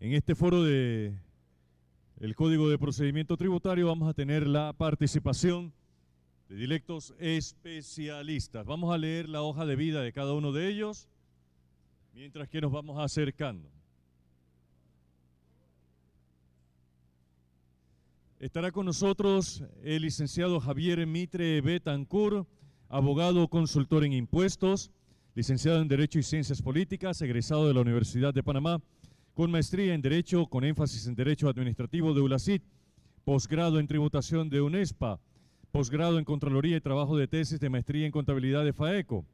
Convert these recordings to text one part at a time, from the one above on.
En este foro de el Código de Procedimiento Tributario vamos a tener la participación de directos especialistas. Vamos a leer la hoja de vida de cada uno de ellos, mientras que nos vamos acercando. Estará con nosotros el licenciado Javier Mitre Betancur, abogado consultor en impuestos, licenciado en Derecho y Ciencias Políticas, egresado de la Universidad de Panamá, con maestría en Derecho, con énfasis en Derecho Administrativo de ULACIT, posgrado en Tributación de UNESPA, posgrado en Contraloría y Trabajo de Tesis de Maestría en Contabilidad de FAECO,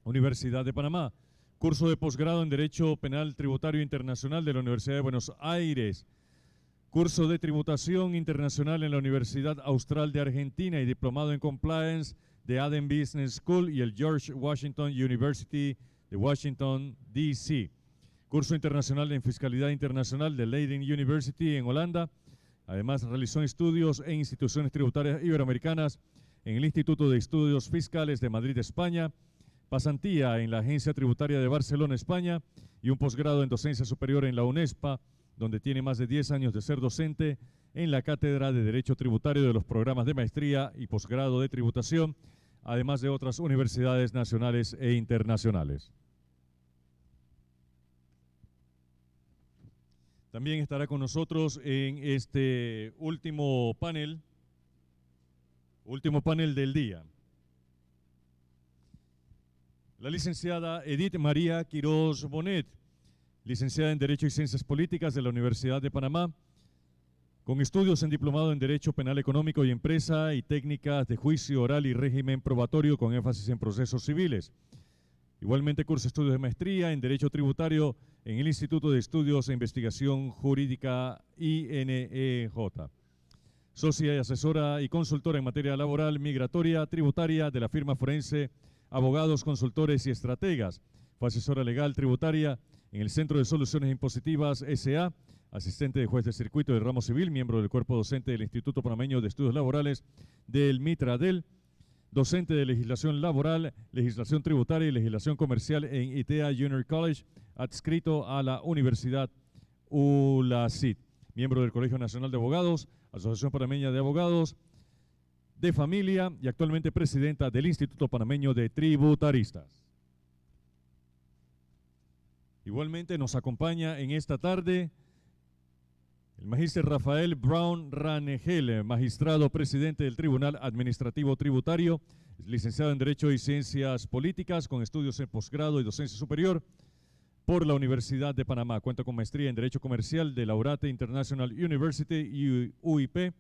Universidad de Panamá, curso de posgrado en Derecho Penal Tributario Internacional de la Universidad de Buenos Aires, curso de Tributación Internacional en la Universidad Austral de Argentina y diplomado en Compliance de Adem Business School y el George Washington University de Washington, D.C., curso internacional en Fiscalidad Internacional de Leiden University en Holanda. Además, realizó estudios en instituciones tributarias iberoamericanas en el Instituto de Estudios Fiscales de Madrid, España, pasantía en la Agencia Tributaria de Barcelona, España, y un posgrado en docencia superior en la UNESPA, donde tiene más de 10 años de ser docente en la Cátedra de Derecho Tributario de los programas de maestría y posgrado de tributación, además de otras universidades nacionales e internacionales. También estará con nosotros en este último panel del día, la licenciada Edith María Quiroz Bonet, licenciada en Derecho y Ciencias Políticas de la Universidad de Panamá, con estudios en diplomado en Derecho Penal Económico y Empresa y técnicas de juicio oral y régimen probatorio con énfasis en procesos civiles. Igualmente cursa estudios de maestría en Derecho Tributario en el Instituto de Estudios e Investigación Jurídica INEJ. Socia y asesora y consultora en materia laboral, migratoria, tributaria de la firma forense Abogados, Consultores y Estrategas. Fue asesora legal tributaria en el Centro de Soluciones Impositivas S.A., asistente de juez de circuito del ramo civil, miembro del cuerpo docente del Instituto Panameño de Estudios Laborales del MITRADEL, docente de legislación laboral, legislación tributaria y legislación comercial en ITEA Junior College, adscrito a la Universidad ULACIT, miembro del Colegio Nacional de Abogados, Asociación Panameña de Abogados de Familia y actualmente presidenta del Instituto Panameño de Tributaristas. Igualmente nos acompaña en esta tarde el magíster Rafael Brown Ranegel, magistrado presidente del Tribunal Administrativo Tributario, licenciado en Derecho y Ciencias Políticas, con estudios en posgrado y docencia superior por la Universidad de Panamá. Cuenta con maestría en Derecho Comercial de Laurate International University y UIP,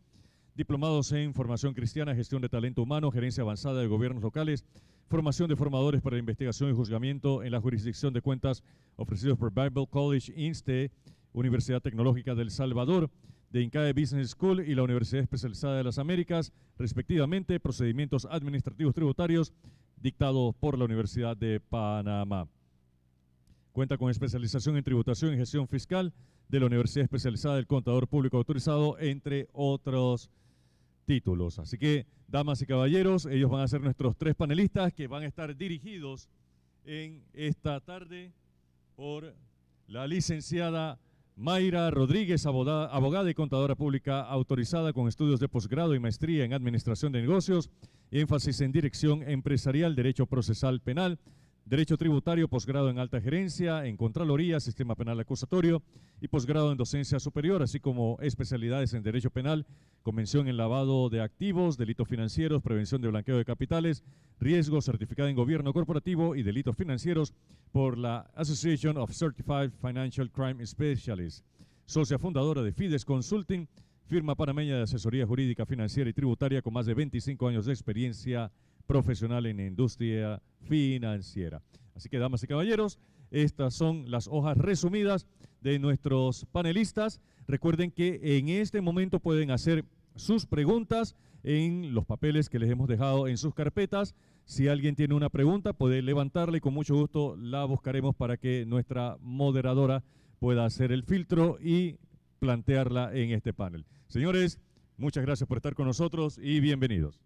diplomados en Formación Cristiana, Gestión de Talento Humano, Gerencia Avanzada de Gobiernos Locales, Formación de Formadores para Investigación y Juzgamiento en la Jurisdicción de Cuentas, ofrecidos por Bible College INSTE, Universidad Tecnológica del Salvador, de INCAE Business School y la Universidad Especializada de las Américas, respectivamente, procedimientos administrativos tributarios dictados por la Universidad de Panamá. Cuenta con especialización en tributación y gestión fiscal de la Universidad Especializada del Contador Público Autorizado, entre otros títulos. Así que, damas y caballeros, ellos van a ser nuestros 3 panelistas que van a estar dirigidos en esta tarde por la licenciada Mayra Rodríguez, abogada y contadora pública autorizada con estudios de posgrado y maestría en Administración de Negocios, énfasis en Dirección Empresarial, Derecho Procesal Penal, Derecho Tributario, posgrado en Alta Gerencia, en Contraloría, Sistema Penal Acusatorio y posgrado en Docencia Superior, así como especialidades en Derecho Penal, Convención en Lavado de Activos, Delitos Financieros, Prevención de Blanqueo de Capitales, Riesgo, certificada en Gobierno Corporativo y Delitos Financieros por la Association of Certified Financial Crime Specialists. Socia fundadora de Fides Consulting, firma panameña de asesoría jurídica, financiera y tributaria con más de 25 años de experiencia profesional en la industria financiera. Así que, damas y caballeros, estas son las hojas resumidas de nuestros panelistas. Recuerden que en este momento pueden hacer sus preguntas en los papeles que les hemos dejado en sus carpetas. Si alguien tiene una pregunta, puede levantarla y con mucho gusto la buscaremos para que nuestra moderadora pueda hacer el filtro y plantearla en este panel. Señores, muchas gracias por estar con nosotros y bienvenidos.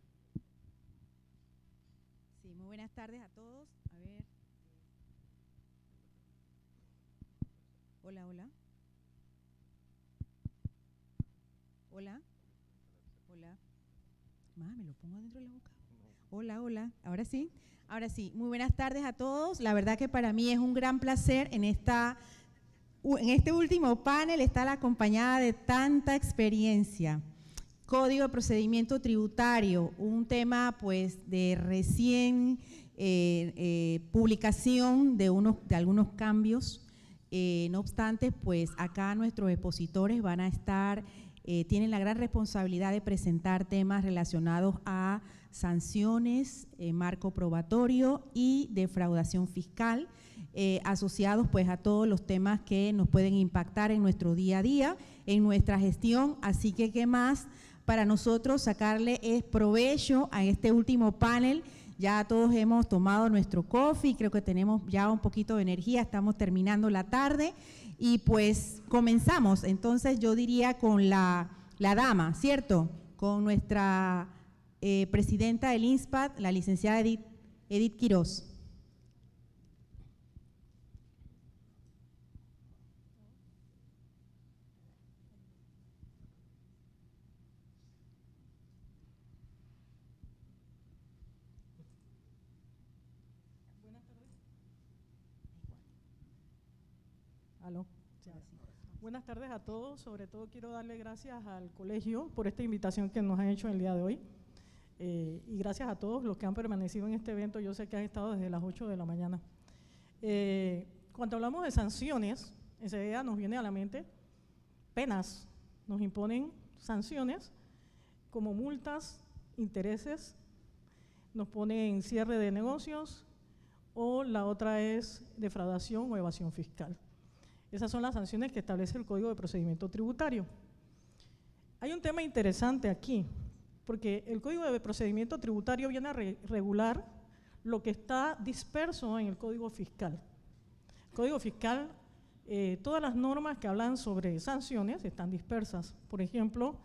Sí, muy buenas tardes a todos. A ver. Hola, hola. Hola. Hola. Me lo pongo dentro de la boca. Hola, hola. Ahora sí. Ahora sí. Muy buenas tardes a todos. La verdad que para mí es un gran placer en este último panel estar acompañada de tanta experiencia. Código de Procedimiento Tributario, un tema pues de recién publicación de algunos cambios. No obstante, pues acá nuestros expositores van a estar, tienen la gran responsabilidad de presentar temas relacionados a sanciones, marco probatorio y defraudación fiscal, asociados pues a todos los temas que nos pueden impactar en nuestro día a día, en nuestra gestión. Así que, ¿qué más para nosotros sacarle es provecho a este último panel? Ya todos hemos tomado nuestro coffee, creo que tenemos ya un poquito de energía, estamos terminando la tarde y pues comenzamos. Entonces yo diría con la dama, ¿cierto? Con nuestra presidenta del INSPAD, la licenciada Edith Quiroz. Aló. Buenas tardes a todos. Sobre todo quiero darle gracias al colegio por esta invitación que nos han hecho el día de hoy. Y gracias a todos los que han permanecido en este evento. Yo sé que han estado desde las 8 de la mañana. Cuando hablamos de sanciones, enseguida nos viene a la mente penas. Nos imponen sanciones como multas, intereses, nos ponen cierre de negocios o la otra es defraudación o evasión fiscal. Esas son las sanciones que establece el Código de Procedimiento Tributario. Hay un tema interesante aquí, porque el Código de Procedimiento Tributario viene a regular lo que está disperso en el Código Fiscal. El Código Fiscal, todas las normas que hablan sobre sanciones están dispersas. Por ejemplo,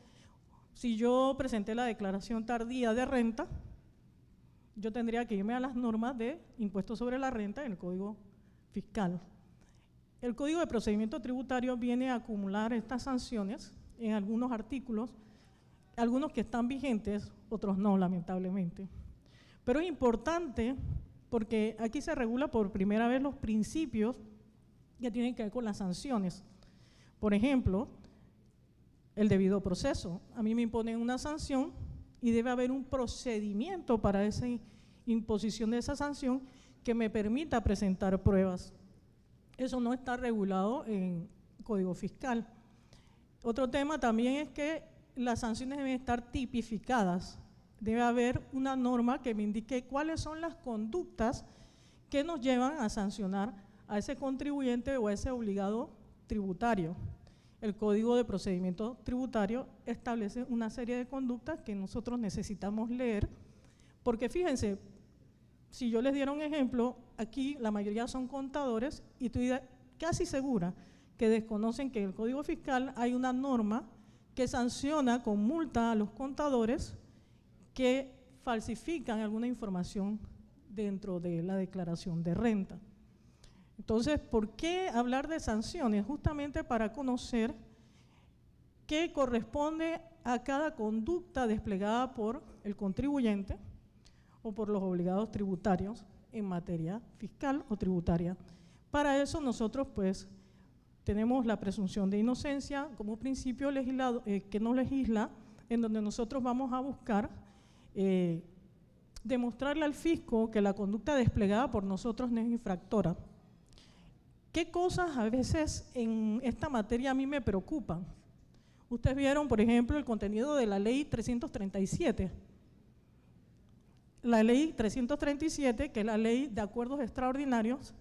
si yo presenté la declaración tardía de renta, yo tendría que irme a las normas de impuestos sobre la renta en el Código Fiscal. El Código de Procedimiento Tributario viene a acumular estas sanciones en algunos artículos, algunos que están vigentes, otros no, lamentablemente. Pero es importante porque aquí se regula por primera vez los principios que tienen que ver con las sanciones. Por ejemplo, el debido proceso. A mí me imponen una sanción y debe haber un procedimiento para esa imposición de esa sanción que me permita presentar pruebas. Eso no está regulado en Código Fiscal. Otro tema también es que las sanciones deben estar tipificadas. Debe haber una norma que me indique cuáles son las conductas que nos llevan a sancionar a ese contribuyente o a ese obligado tributario. El Código de Procedimiento Tributario establece una serie de conductas que nosotros necesitamos leer, porque fíjense, si yo les diera un ejemplo, aquí la mayoría son contadores y estoy casi segura que desconocen que en el Código Fiscal hay una norma que sanciona con multa a los contadores que falsifican alguna información dentro de la declaración de renta. Entonces, ¿por qué hablar de sanciones? Justamente para conocer qué corresponde a cada conducta desplegada por el contribuyente o por los obligados tributarios en materia fiscal o tributaria. Para eso nosotros pues tenemos la presunción de inocencia como principio legislado, que no legisla, en donde nosotros vamos a buscar demostrarle al fisco que la conducta desplegada por nosotros no es infractora. ¿Qué cosas a veces en esta materia a mí me preocupan? Ustedes vieron, por ejemplo, el contenido de la ley 337. La ley 337, que es la ley de acuerdos extraordinarios,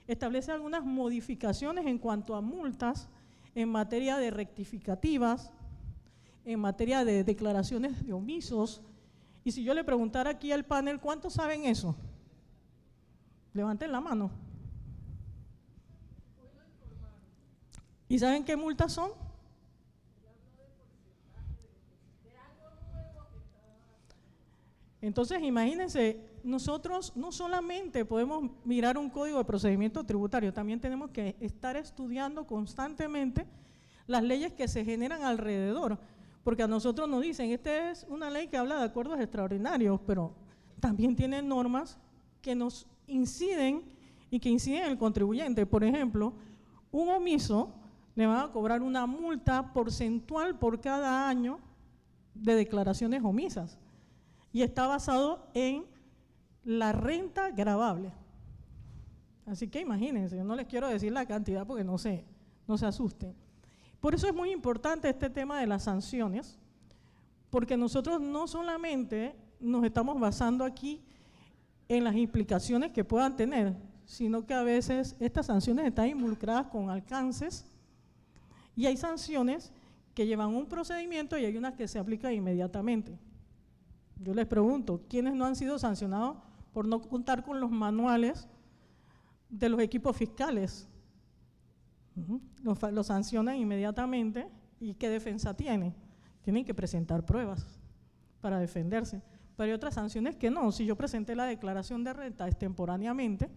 establece algunas modificaciones en cuanto a multas en materia de rectificativas, en materia de declaraciones de omisos. Y si yo le preguntara aquí al panel, ¿cuántos saben eso? Levanten la mano. ¿Y saben qué multas son? Entonces, imagínense, nosotros no solamente podemos mirar un código de procedimiento tributario, también tenemos que estar estudiando constantemente las leyes que se generan alrededor, Porque a nosotros nos dicen, esta es una ley que habla de acuerdos extraordinarios, pero también tiene normas que nos inciden y que inciden en el contribuyente. Por ejemplo, un omiso le van a cobrar una multa porcentual por cada año de declaraciones omisas y está basado en la renta gravable. Así que imagínense, yo no les quiero decir la cantidad porque no se asusten. Por eso es muy importante este tema de las sanciones, porque nosotros no solamente nos estamos basando aquí en las implicaciones que puedan tener, sino que a veces estas sanciones están involucradas con alcances y hay sanciones que llevan un procedimiento y hay unas que se aplican inmediatamente. Yo les pregunto, ¿quiénes no han sido sancionados por no contar con los manuales de los equipos fiscales? Los sancionan inmediatamente y ¿qué defensa tienen? Tienen que presentar pruebas para defenderse. Pero hay otras sanciones que no. Si yo presenté la declaración de renta extemporáneamente,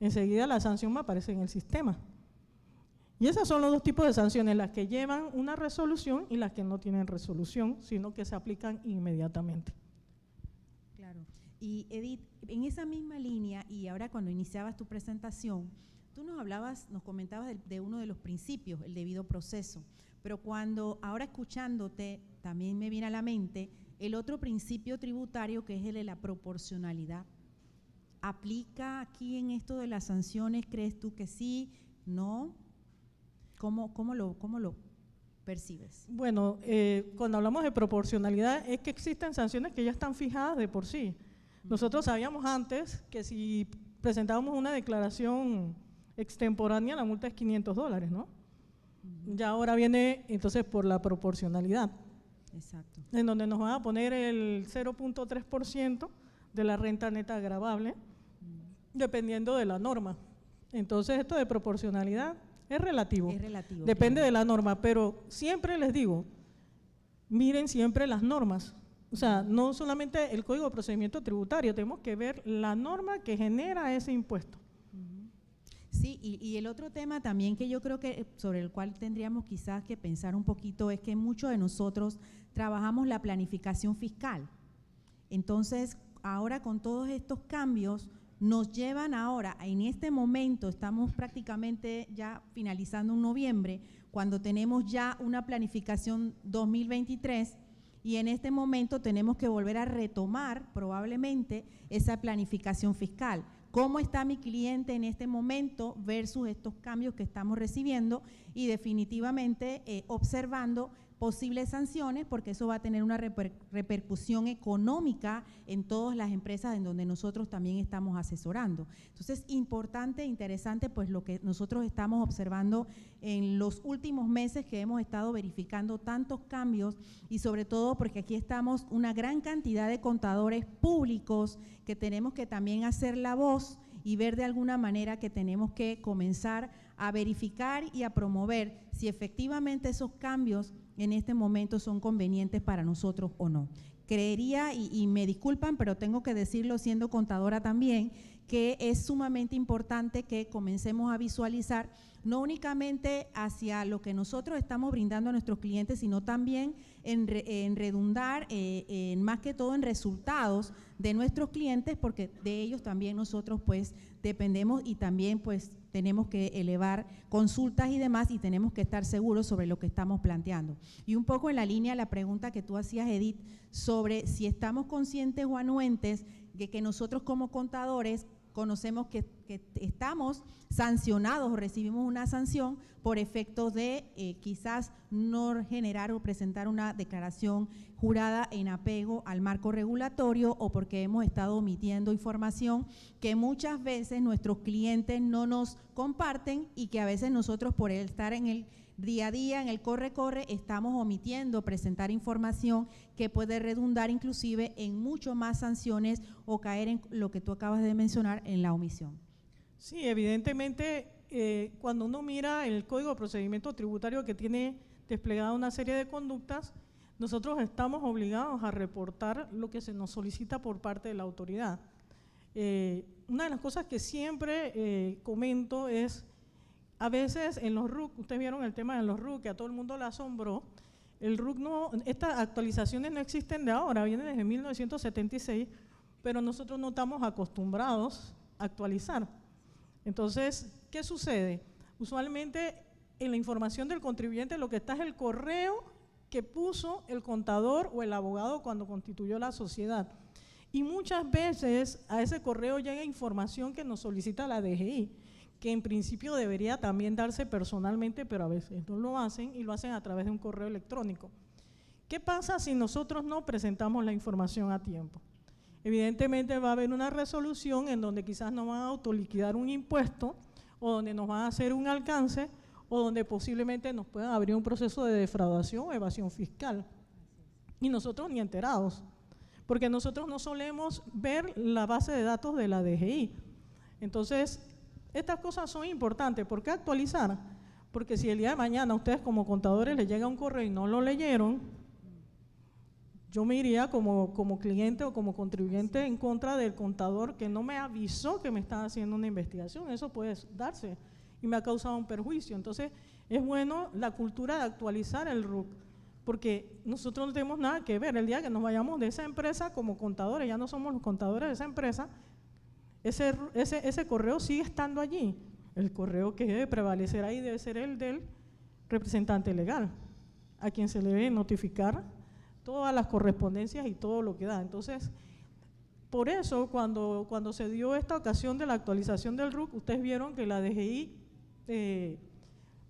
enseguida la sanción me aparece en el sistema. Y esos son los dos tipos de sanciones, las que llevan una resolución y las que no tienen resolución, sino que se aplican inmediatamente. Claro. Y Edith, en esa misma línea, y ahora cuando iniciabas tu presentación, tú nos comentabas de uno de los principios, el debido proceso, pero ahora escuchándote, también me viene a la mente el otro principio tributario que es el de la proporcionalidad. ¿Aplica aquí en esto de las sanciones? ¿Crees tú que sí? ¿No? ¿Cómo lo percibes? Bueno, cuando hablamos de proporcionalidad es que existen sanciones que ya están fijadas de por sí. Nosotros sabíamos antes que si presentábamos una declaración extemporánea, la multa es $500, ¿no? Ya ahora viene entonces por la proporcionalidad. Exacto. En donde nos van a poner el 0.3% de la renta neta gravable, dependiendo de la norma. Entonces esto de proporcionalidad es relativo. Es relativo. Depende claro. de la norma, pero siempre les digo, miren siempre las normas. O sea, no solamente el Código de Procedimiento Tributario, tenemos que ver la norma que genera ese impuesto. Sí, y el otro tema también que yo creo que sobre el cual tendríamos quizás que pensar un poquito es que muchos de nosotros trabajamos la planificación fiscal. Entonces, ahora con todos estos cambios nos llevan ahora, en este momento estamos prácticamente ya finalizando un noviembre, cuando tenemos ya una planificación 2023 y en este momento tenemos que volver a retomar probablemente esa planificación fiscal. ¿Cómo está mi cliente en este momento versus estos cambios que estamos recibiendo? Y definitivamente observando posibles sanciones, porque eso va a tener una repercusión económica en todas las empresas en donde nosotros también estamos asesorando. Entonces, importante, interesante, pues lo que nosotros estamos observando en los últimos meses que hemos estado verificando tantos cambios y sobre todo porque aquí estamos una gran cantidad de contadores públicos que tenemos que también hacer la voz y ver de alguna manera que tenemos que comenzar a verificar y a promover si efectivamente esos cambios en este momento son convenientes para nosotros o no. Creería, y me disculpan, pero tengo que decirlo siendo contadora también, que es sumamente importante que comencemos a visualizar no únicamente hacia lo que nosotros estamos brindando a nuestros clientes, sino también en redundar, más que todo en resultados de nuestros clientes, porque de ellos también nosotros pues dependemos y también pues tenemos que elevar consultas y demás y tenemos que estar seguros sobre lo que estamos planteando. Y un poco en la línea de la pregunta que tú hacías, Edith, sobre si estamos conscientes o anuentes de que nosotros como contadores conocemos que estamos sancionados o recibimos una sanción por efectos de quizás no generar o presentar una declaración jurada en apego al marco regulatorio o porque hemos estado omitiendo información que muchas veces nuestros clientes no nos comparten y que a veces nosotros por estar en el día a día, en el corre-corre, estamos omitiendo presentar información que puede redundar inclusive en mucho más sanciones o caer en lo que tú acabas de mencionar, en la omisión. Sí, evidentemente, cuando uno mira el Código de Procedimiento Tributario que tiene desplegada una serie de conductas, nosotros estamos obligados a reportar lo que se nos solicita por parte de la autoridad. Una de las cosas que siempre comento es, a veces en los RUC, ustedes vieron el tema de los RUC, que a todo el mundo le asombró, El RUC no, estas actualizaciones no existen de ahora, vienen desde 1976, pero nosotros no estamos acostumbrados a actualizar. Entonces, ¿qué sucede? Usualmente en la información del contribuyente lo que está es el correo que puso el contador o el abogado cuando constituyó la sociedad. Y muchas veces a ese correo llega información que nos solicita la DGI, que en principio debería también darse personalmente, pero a veces no lo hacen y lo hacen a través de un correo electrónico. ¿Qué pasa si nosotros no presentamos la información a tiempo? Evidentemente va a haber una resolución en donde quizás nos van a autoliquidar un impuesto o donde nos van a hacer un alcance o donde posiblemente nos puedan abrir un proceso de defraudación o evasión fiscal. Y nosotros ni enterados, porque nosotros no solemos ver la base de datos de la DGI. Entonces, estas cosas son importantes. ¿Por qué actualizar? Porque si el día de mañana a ustedes como contadores les llega un correo y no lo leyeron, yo me iría como cliente o como contribuyente en contra del contador que no me avisó que me estaba haciendo una investigación. Eso puede darse y me ha causado un perjuicio. Entonces, es bueno la cultura de actualizar el RUC, porque nosotros no tenemos nada que ver. El día que nos vayamos de esa empresa como contadores, ya no somos los contadores de esa empresa, ese correo sigue estando allí. El correo que debe prevalecer ahí debe ser el del representante legal, a quien se le debe notificar todas las correspondencias y todo lo que da. Entonces, por eso, cuando se dio esta ocasión de la actualización del RUC, ustedes vieron que la DGI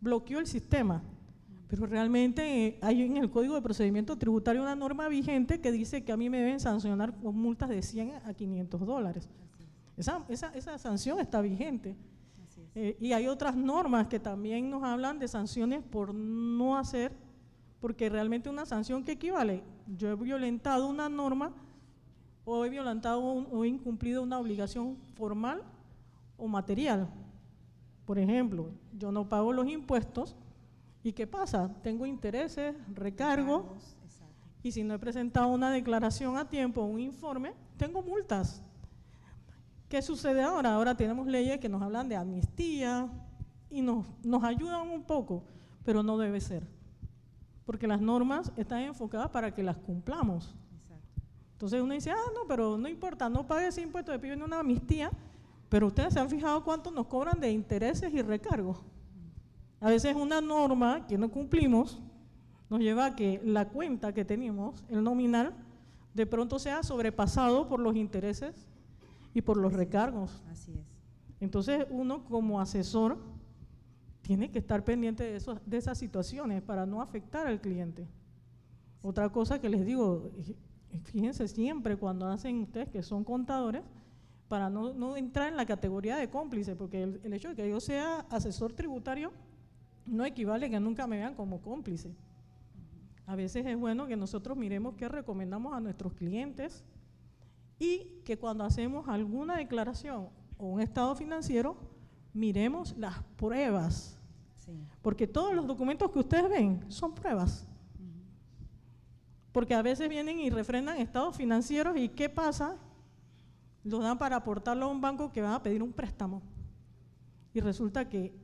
bloqueó el sistema, pero realmente hay en el Código de Procedimiento Tributario una norma vigente que dice que a mí me deben sancionar con multas de $100 a $500. Esa sanción está vigente. Y hay otras normas que también nos hablan de sanciones por no hacer, porque realmente una sanción que equivale, yo he violentado una norma o he violentado o incumplido una obligación formal o material. Por ejemplo, yo no pago los impuestos y ¿qué pasa? Tengo intereses, recargo, y si no he presentado una declaración a tiempo, un informe, tengo multas. ¿Qué sucede ahora? Ahora tenemos leyes que nos hablan de amnistía y nos ayudan un poco, pero no debe ser, porque las normas están enfocadas para que las cumplamos. Entonces uno dice, no, pero no importa, no pague ese impuesto, le piden una amnistía, pero ustedes se han fijado cuánto nos cobran de intereses y recargos. A veces una norma que no cumplimos nos lleva a que la cuenta que tenemos, el nominal, de pronto sea sobrepasado por los intereses y por los recargos. Así es. Entonces uno como asesor tiene que estar pendiente de esas situaciones para no afectar al cliente. Otra cosa que les digo, fíjense siempre cuando hacen ustedes que son contadores, para no entrar en la categoría de cómplice, porque el hecho de que yo sea asesor tributario no equivale a que nunca me vean como cómplice. A veces es bueno que nosotros miremos qué recomendamos a nuestros clientes y que cuando hacemos alguna declaración o un estado financiero, miremos las pruebas, porque todos los documentos que ustedes ven son pruebas. Porque a veces vienen y refrendan estados financieros y ¿qué pasa? Los dan para aportarlo a un banco que va a pedir un préstamo. Y resulta que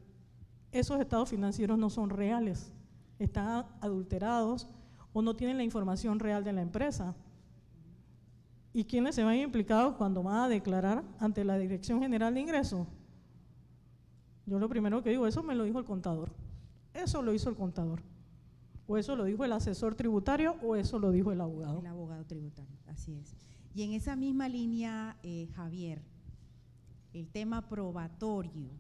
esos estados financieros no son reales, están adulterados o no tienen la información real de la empresa. ¿Y quiénes se van implicados cuando van a declarar ante la Dirección General de Ingresos? Yo lo primero que digo, eso me lo dijo el contador, eso lo hizo el contador, o eso lo dijo el asesor tributario, o eso lo dijo el abogado. El abogado tributario, así es. Y en esa misma línea, Javier, el tema probatorio,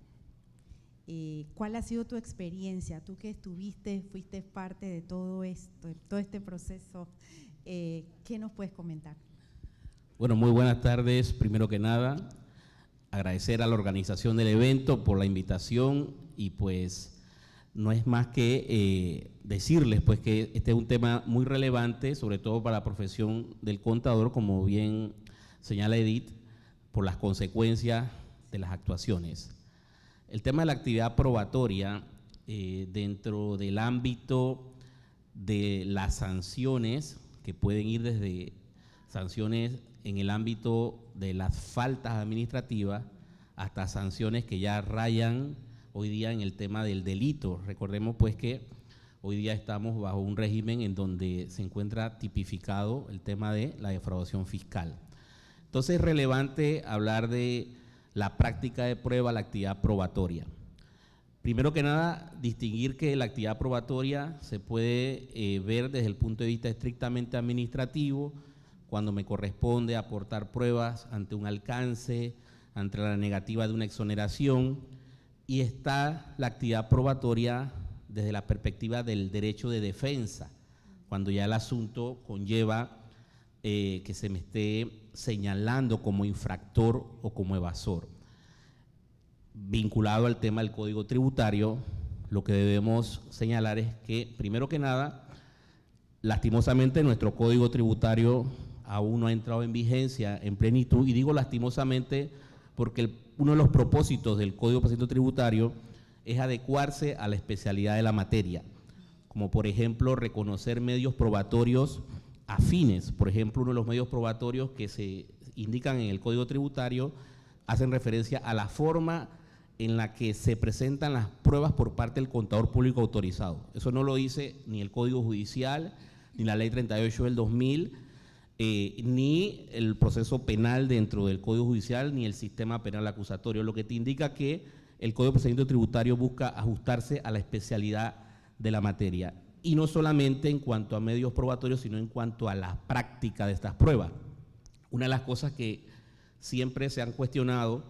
¿cuál ha sido tu experiencia? Tú que fuiste parte de todo esto, de todo este proceso, ¿qué nos puedes comentar? Bueno, muy buenas tardes. Primero que nada, agradecer a la organización del evento por la invitación y pues no es más que decirles pues que este es un tema muy relevante, sobre todo para la profesión del contador, como bien señala Edith, por las consecuencias de las actuaciones. El tema de la actividad probatoria dentro del ámbito de las sanciones, que pueden ir desde sanciones en el ámbito de las faltas administrativas hasta sanciones que ya rayan hoy día en el tema del delito. Recordemos pues que hoy día estamos bajo un régimen en donde se encuentra tipificado el tema de la defraudación fiscal. Entonces es relevante hablar de la práctica de prueba, la actividad probatoria. Primero que nada, distinguir que la actividad probatoria se puede ver desde el punto de vista estrictamente administrativo, cuando me corresponde aportar pruebas ante un alcance, ante la negativa de una exoneración, y está la actividad probatoria desde la perspectiva del derecho de defensa, cuando ya el asunto conlleva que se me esté señalando como infractor o como evasor. Vinculado al tema del Código Tributario, lo que debemos señalar es que, primero que nada, lastimosamente nuestro Código Tributario aún no ha entrado en vigencia en plenitud, y digo lastimosamente porque uno de los propósitos del Código de Procedimiento Tributario es adecuarse a la especialidad de la materia, como por ejemplo reconocer medios probatorios afines. Por ejemplo, uno de los medios probatorios que se indican en el Código Tributario hacen referencia a la forma en la que se presentan las pruebas por parte del contador público autorizado. Eso no lo dice ni el Código Judicial, ni la Ley 38 del 2000, ni el proceso penal dentro del Código Judicial, ni el sistema penal acusatorio, lo que te indica que el Código de Procedimiento Tributario busca ajustarse a la especialidad de la materia, y no solamente en cuanto a medios probatorios, sino en cuanto a la práctica de estas pruebas. Una de las cosas que siempre se han cuestionado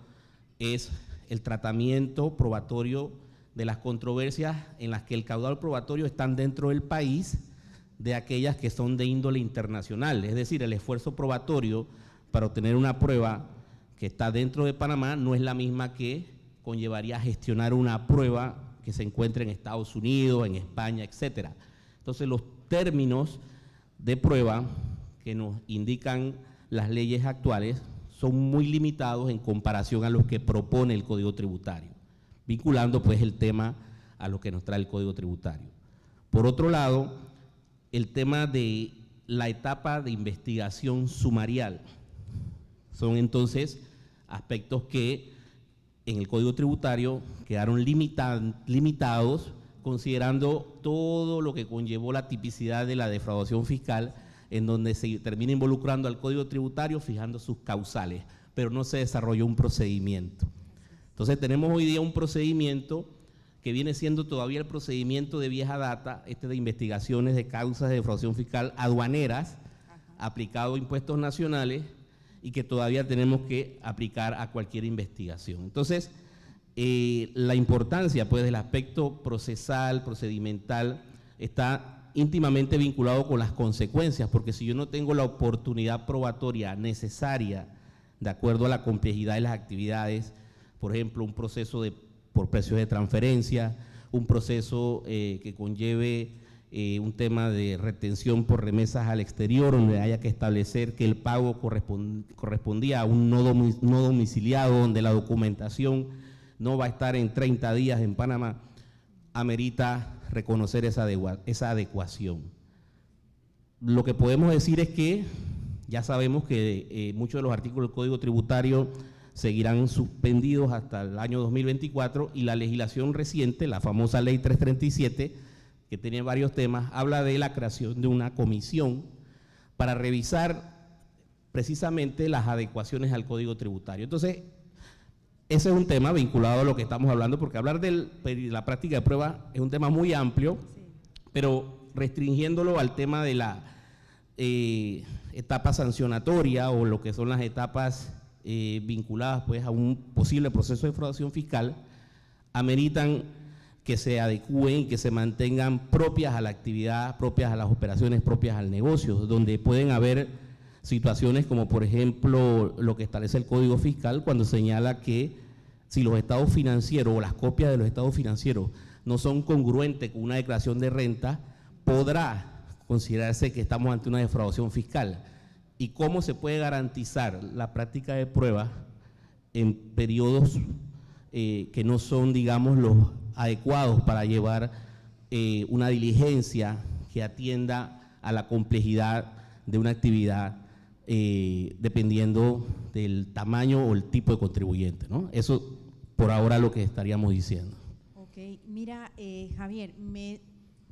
es el tratamiento probatorio de las controversias en las que el caudal probatorio están dentro del país, de aquellas que son de índole internacional. Es decir, el esfuerzo probatorio para obtener una prueba que está dentro de Panamá no es la misma que conllevaría a gestionar una prueba que se encuentre en Estados Unidos, en España, etcétera. Entonces, los términos de prueba que nos indican las leyes actuales son muy limitados en comparación a los que propone el Código Tributario, vinculando pues el tema a lo que nos trae el Código Tributario. Por otro lado, el tema de la etapa de investigación sumarial son entonces aspectos que en el Código Tributario quedaron limitados, considerando todo lo que conllevó la tipicidad de la defraudación fiscal, en donde se termina involucrando al Código Tributario fijando sus causales, pero no se desarrolló un procedimiento. Entonces tenemos hoy día un procedimiento que viene siendo todavía el procedimiento de vieja data, de investigaciones de causas de defraudación fiscal aduaneras, aplicado a impuestos nacionales, y que todavía tenemos que aplicar a cualquier investigación. Entonces, la importancia pues del aspecto procesal, procedimental, está íntimamente vinculado con las consecuencias, porque si yo no tengo la oportunidad probatoria necesaria, de acuerdo a la complejidad de las actividades, por ejemplo, un proceso por precios de transferencia, un proceso que conlleve un tema de retención por remesas al exterior, donde haya que establecer que el pago correspondía a un no domiciliado, donde la documentación no va a estar en 30 días en Panamá, amerita reconocer esa adecuación. Lo que podemos decir es que ya sabemos que muchos de los artículos del Código Tributario seguirán suspendidos hasta el año 2024, y la legislación reciente, la famosa Ley 337, que tiene varios temas, habla de la creación de una comisión para revisar precisamente las adecuaciones al Código Tributario. Entonces, ese es un tema vinculado a lo que estamos hablando, porque hablar de la práctica de prueba es un tema muy amplio, sí, pero restringiéndolo al tema de la etapa sancionatoria, o lo que son las etapas vinculadas pues a un posible proceso de defraudación fiscal, ameritan que se adecúen y que se mantengan propias a la actividad, propias a las operaciones, propias al negocio, donde pueden haber situaciones como por ejemplo lo que establece el Código Fiscal, cuando señala que si los estados financieros o las copias de los estados financieros no son congruentes con una declaración de renta, podrá considerarse que estamos ante una defraudación fiscal. ¿Y cómo se puede garantizar la práctica de pruebas en periodos que no son, digamos, los adecuados para llevar una diligencia que atienda a la complejidad de una actividad, dependiendo del tamaño o el tipo de contribuyente, ¿no? Eso por ahora lo que estaríamos diciendo. Ok, mira, Javier,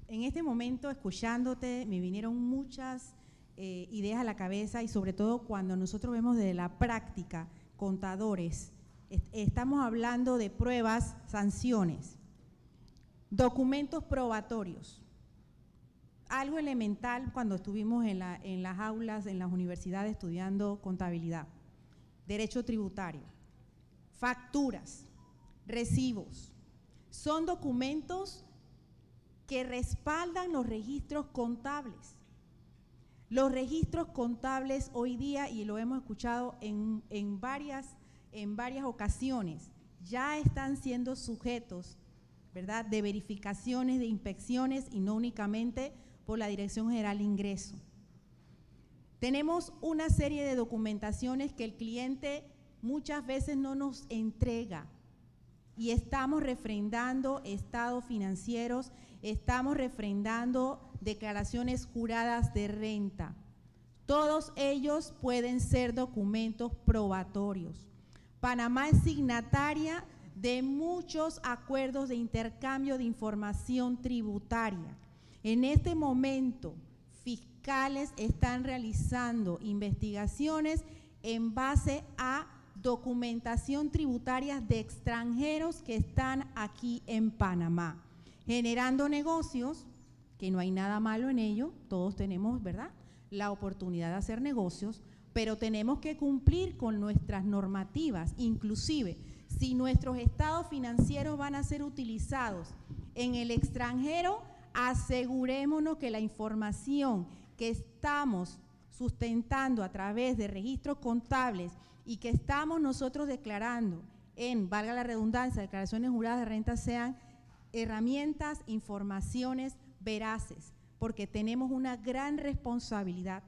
en este momento, escuchándote, me vinieron muchas ideas a la cabeza, y sobre todo cuando nosotros vemos de la práctica, contadores, estamos hablando de pruebas, sanciones, documentos probatorios. Algo elemental cuando estuvimos en las aulas, en las universidades estudiando contabilidad, derecho tributario, facturas, recibos, son documentos que respaldan los registros contables. Los registros contables hoy día, y lo hemos escuchado en varias ocasiones, ya están siendo sujetos, ¿verdad?, de verificaciones, de inspecciones, y no únicamente por la Dirección General de Ingreso. Tenemos una serie de documentaciones que el cliente muchas veces no nos entrega, y estamos refrendando estados financieros, estamos refrendando declaraciones juradas de renta. Todos ellos pueden ser documentos probatorios. Panamá es signataria de muchos acuerdos de intercambio de información tributaria. En este momento, fiscales están realizando investigaciones en base a documentación tributaria de extranjeros que están aquí en Panamá, generando negocios, que no hay nada malo en ello, todos tenemos, ¿verdad?, la oportunidad de hacer negocios, pero tenemos que cumplir con nuestras normativas. Inclusive, si nuestros estados financieros van a ser utilizados en el extranjero, asegurémonos que la información que estamos sustentando a través de registros contables y que estamos nosotros declarando en, valga la redundancia, declaraciones juradas de renta, sean herramientas, informaciones veraces, porque tenemos una gran responsabilidad.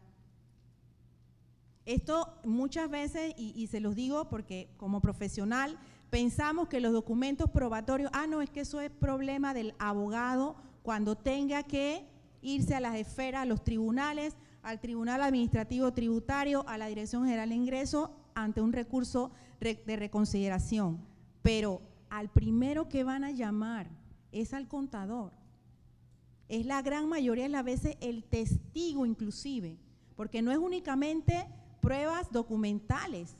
Esto muchas veces, y se los digo porque como profesional, pensamos que los documentos probatorios, no, es que eso es problema del abogado cuando tenga que irse a las esferas, a los tribunales, al Tribunal Administrativo Tributario, a la Dirección General de Ingreso, ante un recurso de reconsideración. Pero al primero que van a llamar es al contador. Es la gran mayoría de las veces el testigo inclusive, porque no es únicamente pruebas documentales.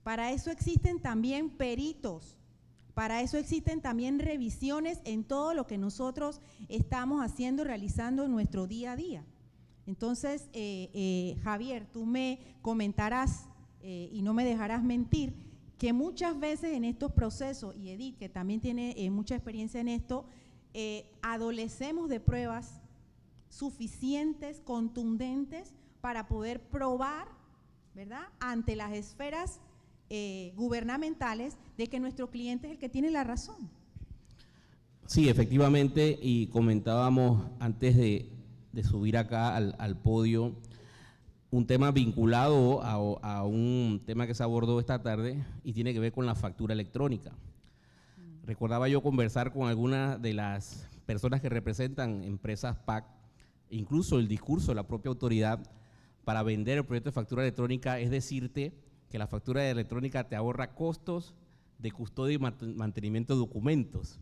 Para eso existen también peritos, para eso existen también revisiones en todo lo que nosotros estamos haciendo, realizando en nuestro día a día. Entonces, Javier, tú me comentarás y no me dejarás mentir que muchas veces en estos procesos, y Edith, que también tiene mucha experiencia en esto, adolecemos de pruebas suficientes, contundentes, para poder probar, ¿verdad?, ante las esferas gubernamentales de que nuestro cliente es el que tiene la razón. Sí, efectivamente, y comentábamos antes de subir acá al podio un tema vinculado a un tema que se abordó esta tarde y tiene que ver con la factura electrónica. Recordaba yo conversar con algunas de las personas que representan empresas PAC, incluso el discurso de la propia autoridad para vender el proyecto de factura electrónica es decirte que la factura electrónica te ahorra costos de custodia y mantenimiento de documentos.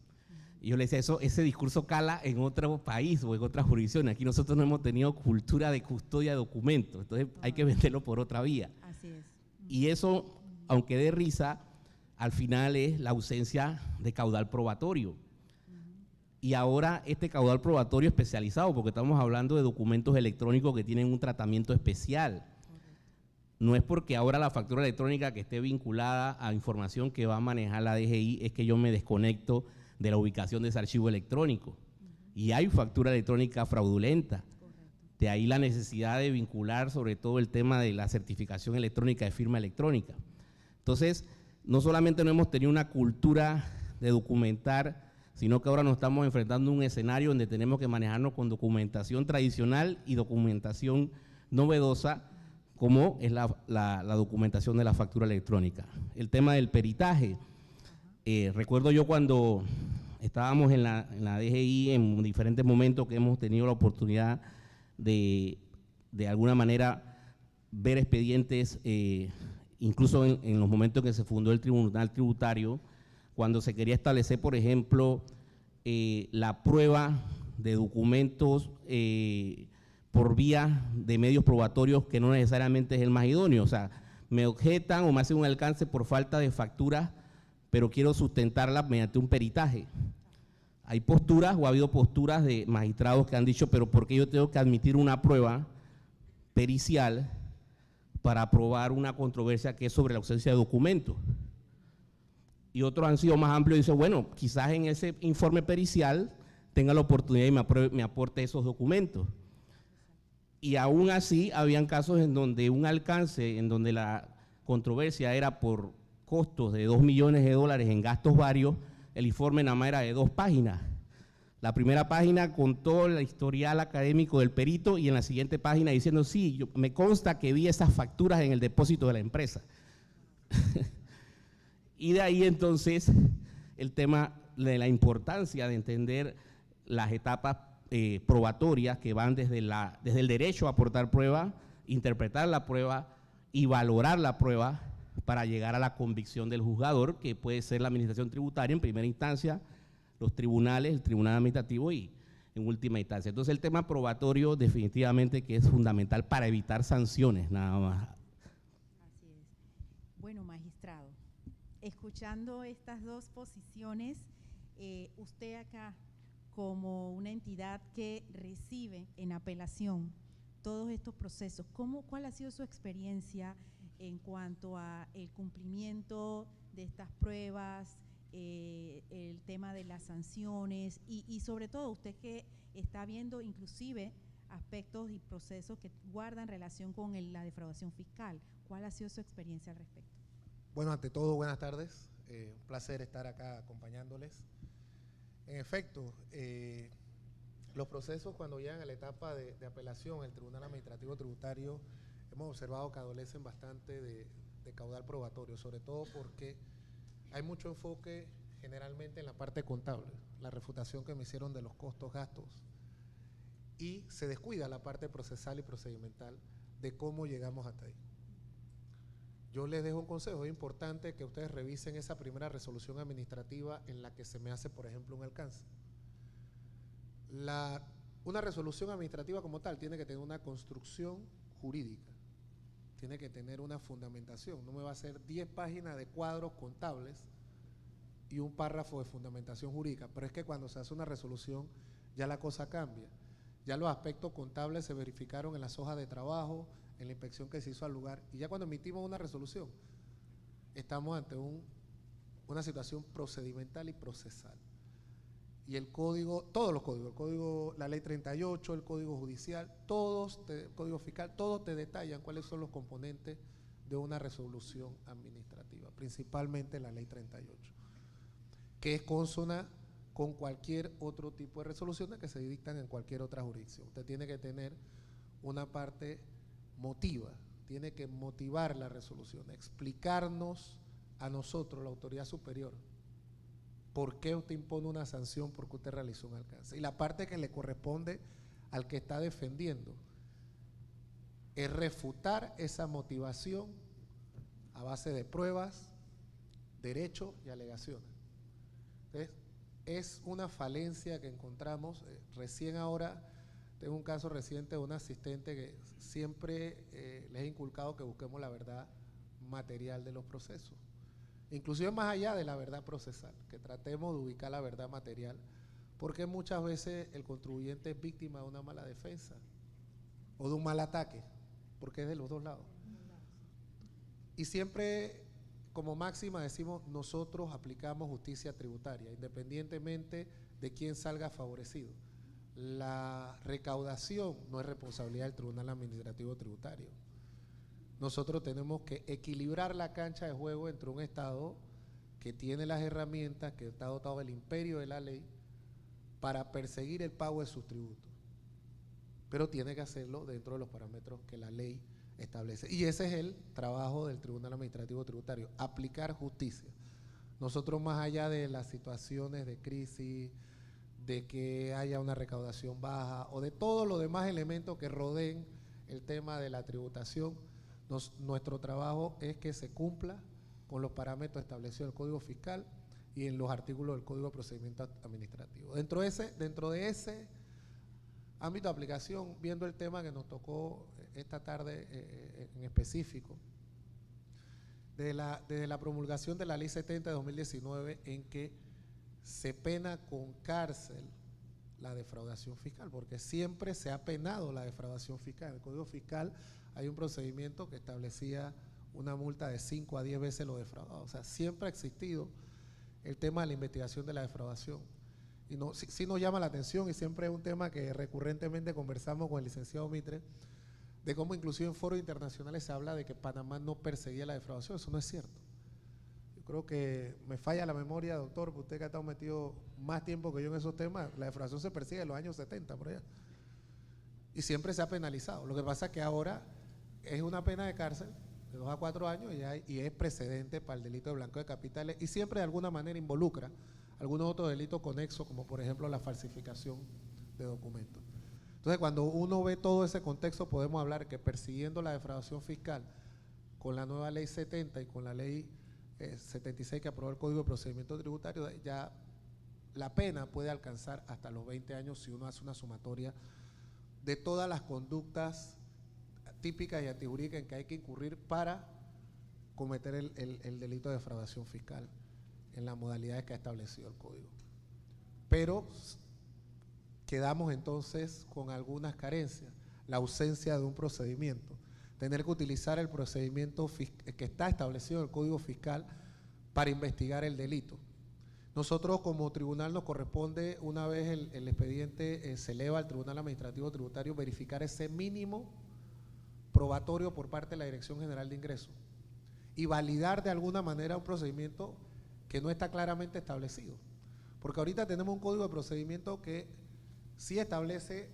Y yo le decía, ese discurso cala en otro país o en otra jurisdicción. Aquí nosotros no hemos tenido cultura de custodia de documentos, entonces hay que venderlo por otra vía. Así es. Y eso, aunque dé risa, al final es la ausencia de caudal probatorio. Y ahora este caudal probatorio especializado, porque estamos hablando de documentos electrónicos que tienen un tratamiento especial. No es porque ahora la factura electrónica que esté vinculada a información que va a manejar la DGI es que yo me desconecto de la ubicación de ese archivo electrónico. Y hay factura electrónica fraudulenta. De ahí la necesidad de vincular sobre todo el tema de la certificación electrónica de firma electrónica. Entonces, no solamente no hemos tenido una cultura de documentar, sino que ahora nos estamos enfrentando a un escenario donde tenemos que manejarnos con documentación tradicional y documentación novedosa, como es la documentación de la factura electrónica. El tema del peritaje. Recuerdo yo cuando estábamos en la DGI en diferentes momentos que hemos tenido la oportunidad de alguna manera ver expedientes, incluso en los momentos en que se fundó el Tribunal Tributario, cuando se quería establecer, por ejemplo, la prueba de documentos por vía de medios probatorios que no necesariamente es el más idóneo. O sea, me objetan o me hacen un alcance por falta de facturas, pero quiero sustentarla mediante un peritaje. Hay posturas o ha habido posturas de magistrados que han dicho, pero ¿por qué yo tengo que admitir una prueba pericial para probar una controversia que es sobre la ausencia de documentos? Y otros han sido más amplios y dicen, bueno, quizás en ese informe pericial tenga la oportunidad y me aporte esos documentos. Y aún así, habían casos en donde un alcance, en donde la controversia era por costos de $2 millones en gastos varios, el informe nada más era de 2 páginas. La primera página con todo el historial académico del perito y en la siguiente página diciendo, sí, me consta que vi esas facturas en el depósito de la empresa. Y de ahí entonces el tema de la importancia de entender las etapas probatorias que van desde el derecho a aportar prueba, interpretar la prueba y valorar la prueba para llegar a la convicción del juzgador, que puede ser la administración tributaria en primera instancia, los tribunales, el tribunal administrativo y en última instancia. Entonces el tema probatorio definitivamente que es fundamental para evitar sanciones, nada más. Así es. Bueno, magistrado, escuchando estas dos posiciones, usted acá como una entidad que recibe en apelación todos estos procesos, ¿cuál ha sido su experiencia en cuanto a el cumplimiento de estas pruebas, el tema de las sanciones y sobre todo usted que está viendo inclusive aspectos y procesos que guardan relación con la defraudación fiscal? ¿Cuál ha sido su experiencia al respecto? Bueno, ante todo, buenas tardes. Un placer estar acá acompañándoles. En efecto, los procesos cuando llegan a la etapa de apelación, el Tribunal Administrativo Tributario, hemos observado que adolecen bastante de caudal probatorio, sobre todo porque hay mucho enfoque generalmente en la parte contable, la refutación que me hicieron de los costos, gastos, y se descuida la parte procesal y procedimental de cómo llegamos hasta ahí. Yo les dejo un consejo, es importante que ustedes revisen esa primera resolución administrativa en la que se me hace, por ejemplo, un alcance. Una resolución administrativa como tal tiene que tener una construcción jurídica, tiene que tener una fundamentación, no me va a hacer 10 páginas de cuadros contables y un párrafo de fundamentación jurídica, pero es que cuando se hace una resolución ya la cosa cambia, ya los aspectos contables se verificaron en las hojas de trabajo, en la inspección que se hizo al lugar, y ya cuando emitimos una resolución estamos ante una situación procedimental y procesal. Y el código, todos los códigos, el código, la ley 38, el código judicial, el código fiscal, todos te detallan cuáles son los componentes de una resolución administrativa, principalmente la ley 38, que es consona con cualquier otro tipo de resoluciones que se dictan en cualquier otra jurisdicción. Usted tiene que tener una parte motiva, tiene que motivar la resolución, explicarnos a nosotros, la autoridad superior, por qué usted impone una sanción, porque usted realizó un alcance. Y la parte que le corresponde al que está defendiendo es refutar esa motivación a base de pruebas, derechos y alegaciones. Entonces, es una falencia que encontramos. Recién ahora tengo un caso reciente de un asistente que siempre les he inculcado que busquemos la verdad material de los procesos, inclusive más allá de la verdad procesal, que tratemos de ubicar la verdad material, porque muchas veces el contribuyente es víctima de una mala defensa o de un mal ataque, porque es de los dos lados. Y siempre como máxima decimos, nosotros aplicamos justicia tributaria, independientemente de quién salga favorecido. La recaudación no es responsabilidad del Tribunal Administrativo Tributario. Nosotros tenemos que equilibrar la cancha de juego entre un Estado que tiene las herramientas, que está dotado del imperio de la ley para perseguir el pago de sus tributos, pero tiene que hacerlo dentro de los parámetros que la ley establece. Y ese es el trabajo del Tribunal Administrativo Tributario, aplicar justicia. Nosotros, más allá de las situaciones de crisis, de que haya una recaudación baja o de todos los demás elementos que rodeen el tema de la tributación, nuestro trabajo es que se cumpla con los parámetros establecidos en el Código Fiscal y en los artículos del Código de Procedimiento Administrativo. Dentro de ese Ámbito de aplicación, viendo el tema que nos tocó esta tarde en específico, desde la promulgación de la Ley 70 de 2019, en que se pena con cárcel la defraudación fiscal, porque siempre se ha penado la defraudación fiscal. En el Código Fiscal hay un procedimiento que establecía una multa de 5 a 10 veces lo defraudado. O sea, siempre ha existido el tema de la investigación de la defraudación. Y sí nos llama la atención, y siempre es un tema que recurrentemente conversamos con el licenciado Mitre, de cómo inclusive en foros internacionales se habla de que Panamá no perseguía la defraudación. Eso no es cierto. Yo creo que me falla la memoria, doctor, porque usted que ha estado metido más tiempo que yo en esos temas, la defraudación se persigue en los años 70 por allá. Y siempre se ha penalizado. Lo que pasa es que ahora es una pena de cárcel de 2 a 4 años y es precedente para el delito de blanqueo de capitales, y siempre de alguna manera involucra algunos otros delitos conexos, como por ejemplo la falsificación de documentos. Entonces, cuando uno ve todo ese contexto, podemos hablar que persiguiendo la defraudación fiscal con la nueva ley 70 y con la ley 76 que aprobó el Código de Procedimiento Tributario, ya la pena puede alcanzar hasta los 20 años si uno hace una sumatoria de todas las conductas típicas y antijurídicas en que hay que incurrir para cometer el delito de defraudación fiscal en las modalidades que ha establecido el Código. Pero quedamos entonces con algunas carencias: la ausencia de un procedimiento, tener que utilizar el procedimiento que está establecido en el Código Fiscal para investigar el delito. Nosotros como tribunal nos corresponde, una vez el expediente se eleva al Tribunal Administrativo Tributario, verificar ese mínimo probatorio por parte de la Dirección General de Ingresos y validar de alguna manera un procedimiento que no está claramente establecido. Porque ahorita tenemos un código de procedimiento que sí establece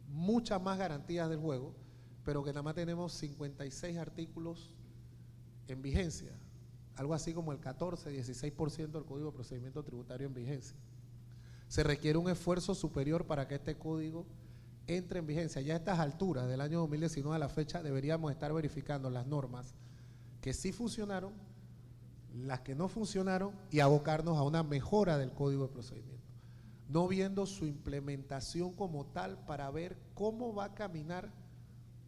muchas más garantías del juego, pero que nada más tenemos 56 artículos en vigencia, algo así como el 14-16% del Código de Procedimiento Tributario en vigencia. Se requiere un esfuerzo superior para que este código entre en vigencia. Ya a estas alturas del año 2019 a la fecha deberíamos estar verificando las normas que sí funcionaron, las que no funcionaron, y abocarnos a una mejora del Código de Procedimiento, no viendo su implementación como tal para ver cómo va a caminar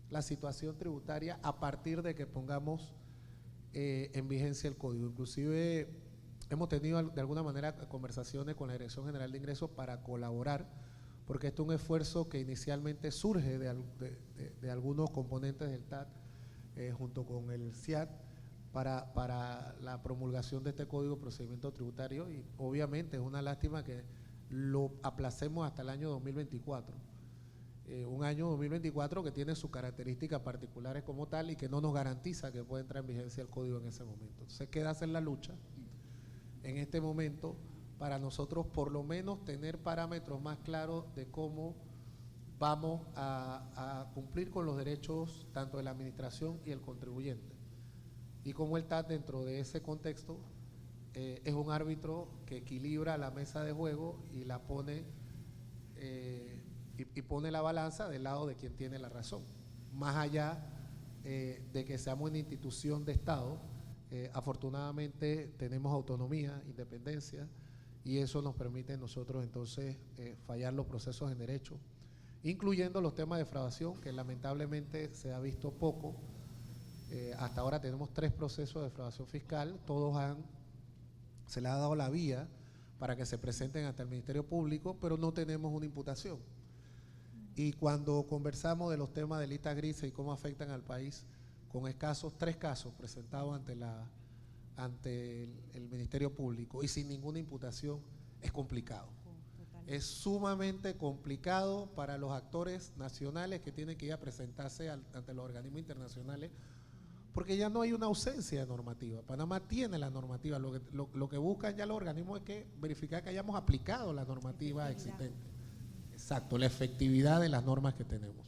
la situación tributaria a partir de que pongamos en vigencia el código. Inclusive hemos tenido de alguna manera conversaciones con la Dirección General de Ingresos para colaborar, porque esto es un esfuerzo que inicialmente surge de algunos componentes del TAT junto con el CIAT para la promulgación de este Código de Procedimiento Tributario, y obviamente es una lástima que lo aplacemos hasta el año 2024. Un año 2024 que tiene sus características particulares como tal y que no nos garantiza que pueda entrar en vigencia el código en ese momento. Entonces queda hacer la lucha en este momento para nosotros por lo menos tener parámetros más claros de cómo vamos a cumplir con los derechos tanto de la administración y el contribuyente, y cómo el TAT dentro de ese contexto es un árbitro que equilibra la mesa de juego y la pone y pone la balanza del lado de quien tiene la razón. Más allá de que seamos una institución de Estado, afortunadamente tenemos autonomía, independencia, y eso nos permite nosotros entonces fallar los procesos en derecho, incluyendo los temas de defraudación, que lamentablemente se ha visto poco. Hasta ahora tenemos 3 procesos de defraudación fiscal, se le ha dado la vía para que se presenten ante el Ministerio Público, pero no tenemos una imputación. Y cuando conversamos de los temas de listas grises y cómo afectan al país, con escasos 3 casos presentados ante el Ministerio Público y sin ninguna imputación, es complicado. Es sumamente complicado para los actores nacionales que tienen que ir a presentarse ante los organismos internacionales, porque ya no hay una ausencia de normativa. Panamá tiene la normativa. Lo que buscan ya los organismos es que verificar que hayamos aplicado la normativa existente. Exacto, la efectividad de las normas que tenemos.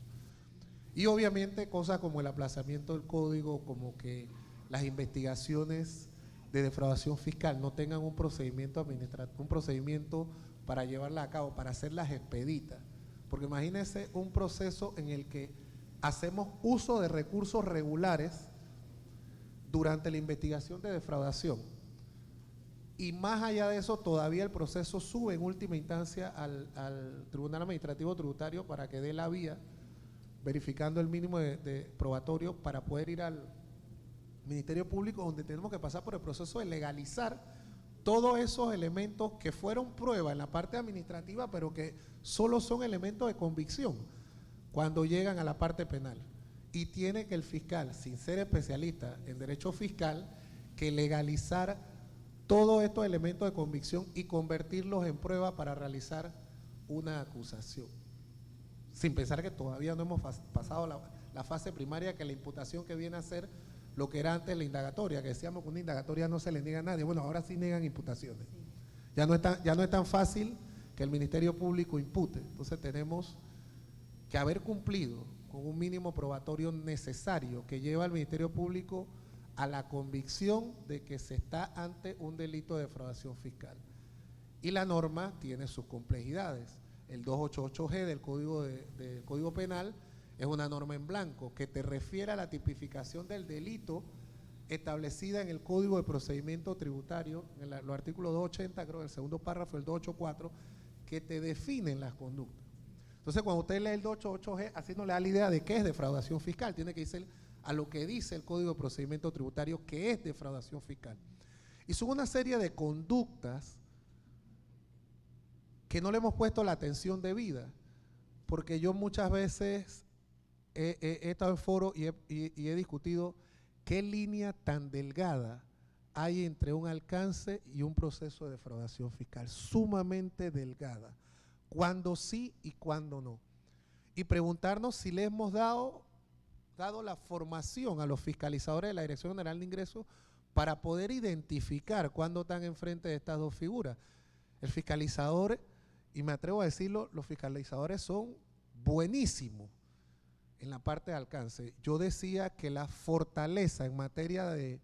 Y obviamente cosas como el aplazamiento del código, como que las investigaciones de defraudación fiscal no tengan un procedimiento administrativo, un procedimiento para llevarlas a cabo, para hacerlas expeditas. Porque imagínense un proceso en el que hacemos uso de recursos regulares durante la investigación de defraudación. Y más allá de eso, todavía el proceso sube en última instancia al Tribunal Administrativo Tributario para que dé la vía, verificando el mínimo de probatorio para poder ir al Ministerio Público, donde tenemos que pasar por el proceso de legalizar todos esos elementos que fueron prueba en la parte administrativa, pero que solo son elementos de convicción cuando llegan a la parte penal. Y tiene que el fiscal, sin ser especialista en derecho fiscal, que legalizar todos estos elementos de convicción y convertirlos en prueba para realizar una acusación. Sin pensar que todavía no hemos pasado la fase primaria, que la imputación que viene a ser lo que era antes la indagatoria, que decíamos que una indagatoria no se le niega a nadie. Bueno, ahora sí niegan imputaciones. Sí. Ya no es tan fácil que el Ministerio Público impute. Entonces tenemos que haber cumplido con un mínimo probatorio necesario que lleva al Ministerio Público a la convicción de que se está ante un delito de defraudación fiscal. Y la norma tiene sus complejidades. El 288G del Código Penal es una norma en blanco que te refiere a la tipificación del delito establecida en el Código de Procedimiento Tributario, en los artículos 280, creo que el segundo párrafo, el 284, que te definen las conductas. Entonces, cuando usted lee el 288G, así no le da la idea de qué es defraudación fiscal, tiene que irse a lo que dice el Código de Procedimiento Tributario, que es defraudación fiscal. Y son una serie de conductas que no le hemos puesto la atención debida, porque yo muchas veces he estado en foro y he discutido qué línea tan delgada hay entre un alcance y un proceso de defraudación fiscal, sumamente delgada, cuándo sí y cuándo no. Y preguntarnos si le hemos dado la formación a los fiscalizadores de la Dirección General de Ingresos para poder identificar cuándo están enfrente de estas dos figuras. El fiscalizador, y me atrevo a decirlo, los fiscalizadores son buenísimos en la parte de alcance. Yo decía que la fortaleza en materia de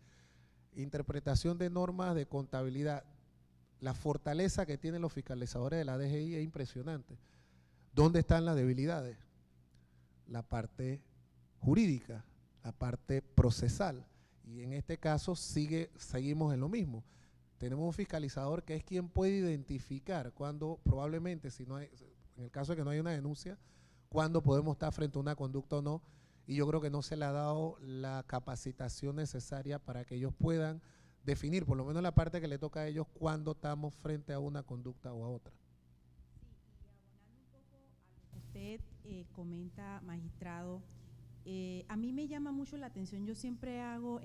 interpretación de normas de contabilidad, la fortaleza que tienen los fiscalizadores de la DGI es impresionante. ¿Dónde están las debilidades? La parte jurídica, la parte procesal. Y en este caso seguimos en lo mismo. Tenemos un fiscalizador que es quien puede identificar cuando probablemente, si no hay, en el caso de que no hay una denuncia, cuándo podemos estar frente a una conducta o no, y yo creo que no se le ha dado la capacitación necesaria para que ellos puedan definir, por lo menos la parte que le toca a ellos, cuándo estamos frente a una conducta o a otra. Sí, y abonando un poco a lo que usted comenta, magistrado, a mí me llama mucho la atención, yo siempre hago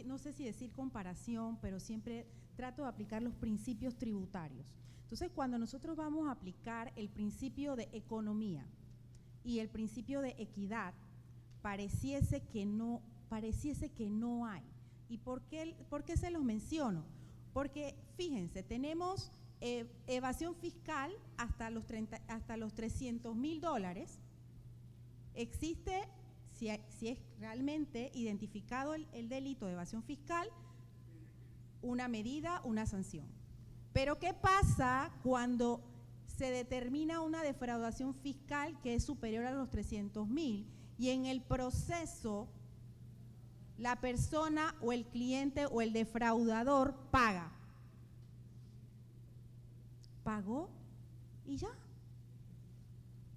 no sé si decir comparación, pero siempre trato de aplicar los principios tributarios. Entonces, cuando nosotros vamos a aplicar el principio de economía y el principio de equidad, pareciese que no hay. ¿Y por qué se los menciono? Porque, fíjense, tenemos evasión fiscal hasta los $300,000. Existe, si es realmente identificado el delito de evasión fiscal, una medida, una sanción. Pero ¿qué pasa cuando se determina una defraudación fiscal que es superior a los 300,000 y en el proceso la persona o el cliente o el defraudador paga? Pagó y ya.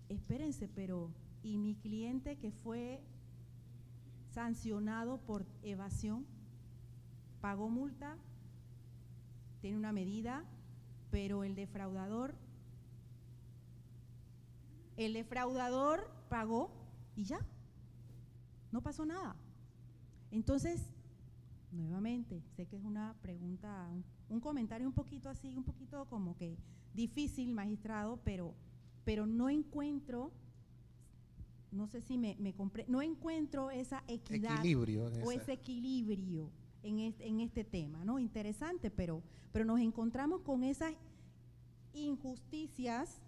Espérense, pero ¿y mi cliente que fue sancionado por evasión? ¿Pagó multa? Tiene una medida, pero el defraudador pagó y ya, no pasó nada. Entonces, nuevamente, sé que es una pregunta, un comentario un poquito así, un poquito como que difícil, magistrado, pero no encuentro, no sé si no encuentro esa equidad o ese equilibrio en este tema, ¿no? Interesante, pero nos encontramos con esas injusticias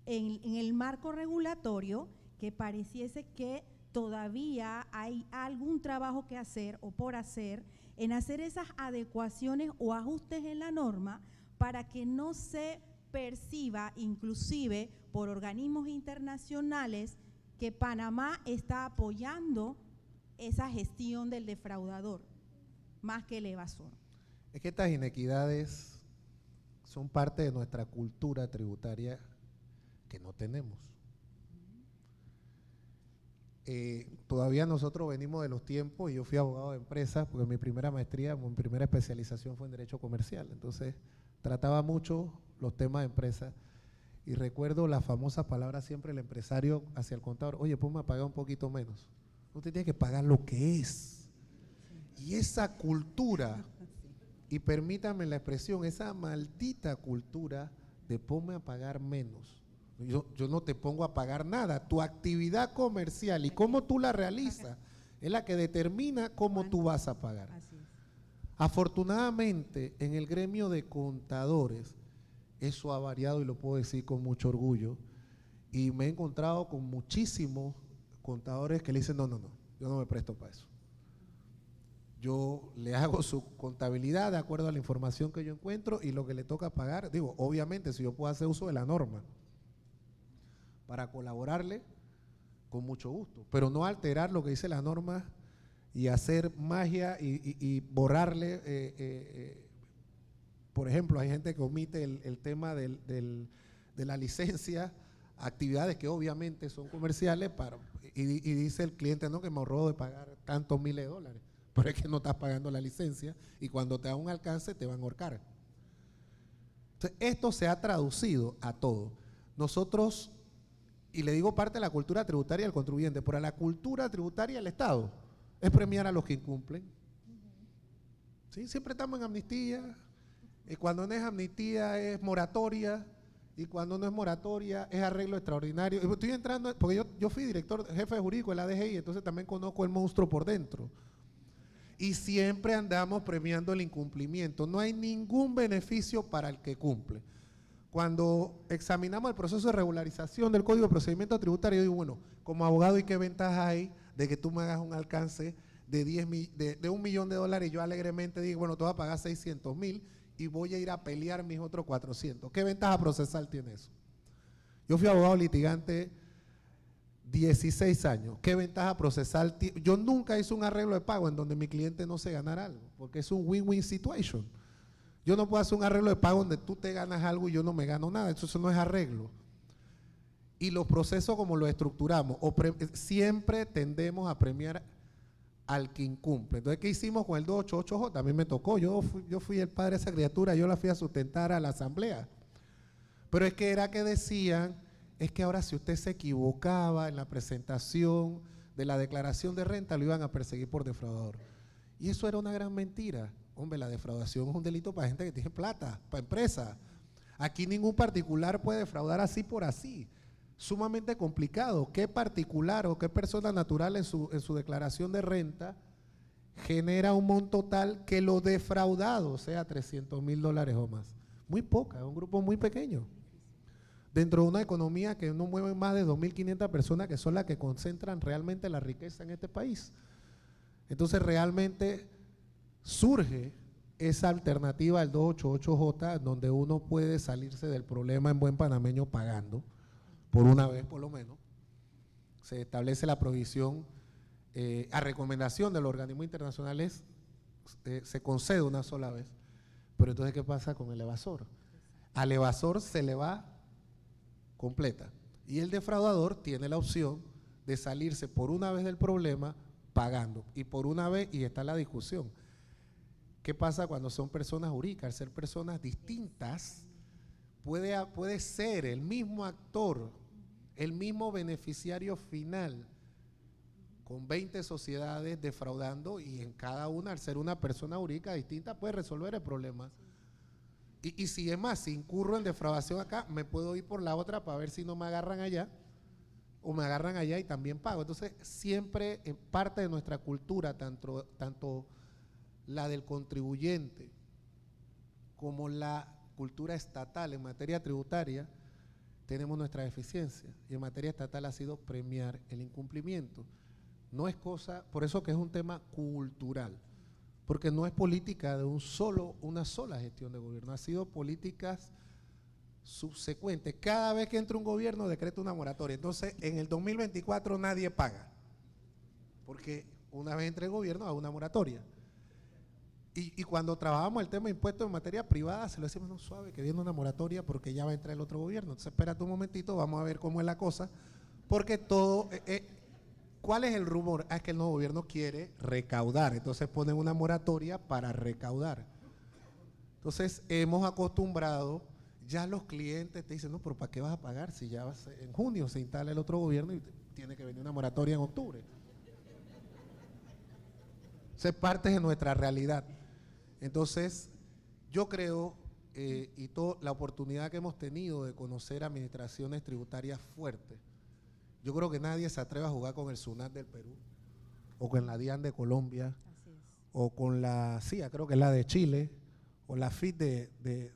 en el marco regulatorio que pareciese que todavía hay algún trabajo que hacer o por hacer en hacer esas adecuaciones o ajustes en la norma para que no se perciba, inclusive por organismos internacionales, que Panamá está apoyando esa gestión del defraudador más que el evasor. Es que estas inequidades son parte de nuestra cultura tributaria que no tenemos. Todavía nosotros venimos de los tiempos, y yo fui abogado de empresas, porque mi primera maestría, mi primera especialización fue en Derecho Comercial, entonces trataba mucho los temas de empresas, y recuerdo la famosa palabra siempre el empresario hacia el contador: oye, ponme a pagar un poquito menos. Usted tiene que pagar lo que es. Y esa cultura, y permítame la expresión, esa maldita cultura de ponme a pagar menos. Yo no te pongo a pagar nada. Tu actividad comercial y cómo tú la realizas es la que determina cómo tú vas a pagar. Afortunadamente, en el gremio de contadores, eso ha variado, y lo puedo decir con mucho orgullo, y me he encontrado con muchísimos contadores que le dicen: no, yo no me presto para eso. Yo le hago su contabilidad de acuerdo a la información que yo encuentro, y lo que le toca pagar, digo, obviamente si yo puedo hacer uso de la norma para colaborarle, con mucho gusto, pero no alterar lo que dice la norma y hacer magia y borrarle. Por ejemplo, hay gente que omite el tema de la licencia, actividades que obviamente son comerciales, y dice el cliente: no, que me ahorró de pagar tantos miles de dólares, pero es que no estás pagando la licencia, y cuando te da un alcance te van a ahorcar. Entonces, esto se ha traducido a todo. Nosotros, y le digo parte de la cultura tributaria del contribuyente, pero la cultura tributaria del Estado es premiar a los que incumplen. ¿Sí? Siempre estamos en amnistía, y cuando no es amnistía es moratoria, y cuando no es moratoria es arreglo extraordinario. Estoy entrando, porque yo fui director, jefe jurídico de la DGI, entonces también conozco el monstruo por dentro. Y siempre andamos premiando el incumplimiento. No hay ningún beneficio para el que cumple. Cuando examinamos el proceso de regularización del Código de Procedimiento Tributario, yo digo: bueno, como abogado, ¿y qué ventaja hay de que tú me hagas un alcance de $1 millón y yo alegremente digo: bueno, te voy a pagar 600,000 y voy a ir a pelear mis otros 400? ¿Qué ventaja procesal tiene eso? Yo fui abogado litigante 16 años. ¿Qué ventaja procesal? Yo nunca hice un arreglo de pago en donde mi cliente no se ganara algo, porque es un win-win situation. Yo no puedo hacer un arreglo de pago donde tú te ganas algo y yo no me gano nada. Eso no es arreglo. Y los procesos, como los estructuramos, siempre tendemos a premiar al que incumple. Entonces, ¿qué hicimos con el 288J? A mí me tocó, yo fui el padre de esa criatura, yo la fui a sustentar a la asamblea. Pero es que era que decían: es que ahora si usted se equivocaba en la presentación de la declaración de renta, lo iban a perseguir por defraudador. Y eso era una gran mentira. Hombre, la defraudación es un delito para gente que tiene plata, para empresas. Aquí ningún particular puede defraudar así por así. Sumamente complicado. ¿Qué particular o qué persona natural en su declaración de renta genera un monto tal que lo defraudado sea $300,000 o más? Muy poca, es un grupo muy pequeño. Dentro de una economía que no mueve más de 2.500 personas, que son las que concentran realmente la riqueza en este país. Entonces, realmente surge esa alternativa al 288J, donde uno puede salirse del problema en buen panameño pagando, por una vez por lo menos. Se establece la provisión, a recomendación de los organismos internacionales, se concede una sola vez. Pero entonces, ¿qué pasa con el evasor? Al evasor se le va completa, y el defraudador tiene la opción de salirse por una vez del problema pagando, y por una vez, y está la discusión. ¿Qué pasa cuando son personas jurídicas? Al ser personas distintas, puede ser el mismo actor, el mismo beneficiario final, con 20 sociedades defraudando, y en cada una, al ser una persona jurídica distinta, puede resolver el problema. Y si es más, si incurro en defraudación acá, me puedo ir por la otra para ver si no me agarran allá, o me agarran allá y también pago. Entonces, siempre en parte de nuestra cultura, tanto la del contribuyente como la cultura estatal en materia tributaria, tenemos nuestra deficiencia, y en materia estatal ha sido premiar el incumplimiento. No es cosa, por eso que es un tema cultural, porque no es política de una sola gestión de gobierno, ha sido políticas subsecuentes. Cada vez que entra un gobierno decreta una moratoria. Entonces, en el 2024 nadie paga, porque una vez entre el gobierno hay una moratoria. Y cuando trabajamos el tema de impuestos en materia privada, se lo decimos, no, suave, que viene una moratoria porque ya va a entrar el otro gobierno. Entonces, espérate un momentito, vamos a ver cómo es la cosa, porque todo, ¿cuál es el rumor? Es que el nuevo gobierno quiere recaudar, entonces ponen una moratoria para recaudar. Entonces, hemos acostumbrado, ya los clientes te dicen, no, pero ¿para qué vas a pagar si ya en junio se instala el otro gobierno y tiene que venir una moratoria en octubre? Eso es parte de nuestra realidad. Entonces, yo creo, y toda la oportunidad que hemos tenido de conocer administraciones tributarias fuertes, yo creo que nadie se atreve a jugar con el SUNAT del Perú, o con la DIAN de Colombia, o con la CIA, creo que es la de Chile, o la FIT de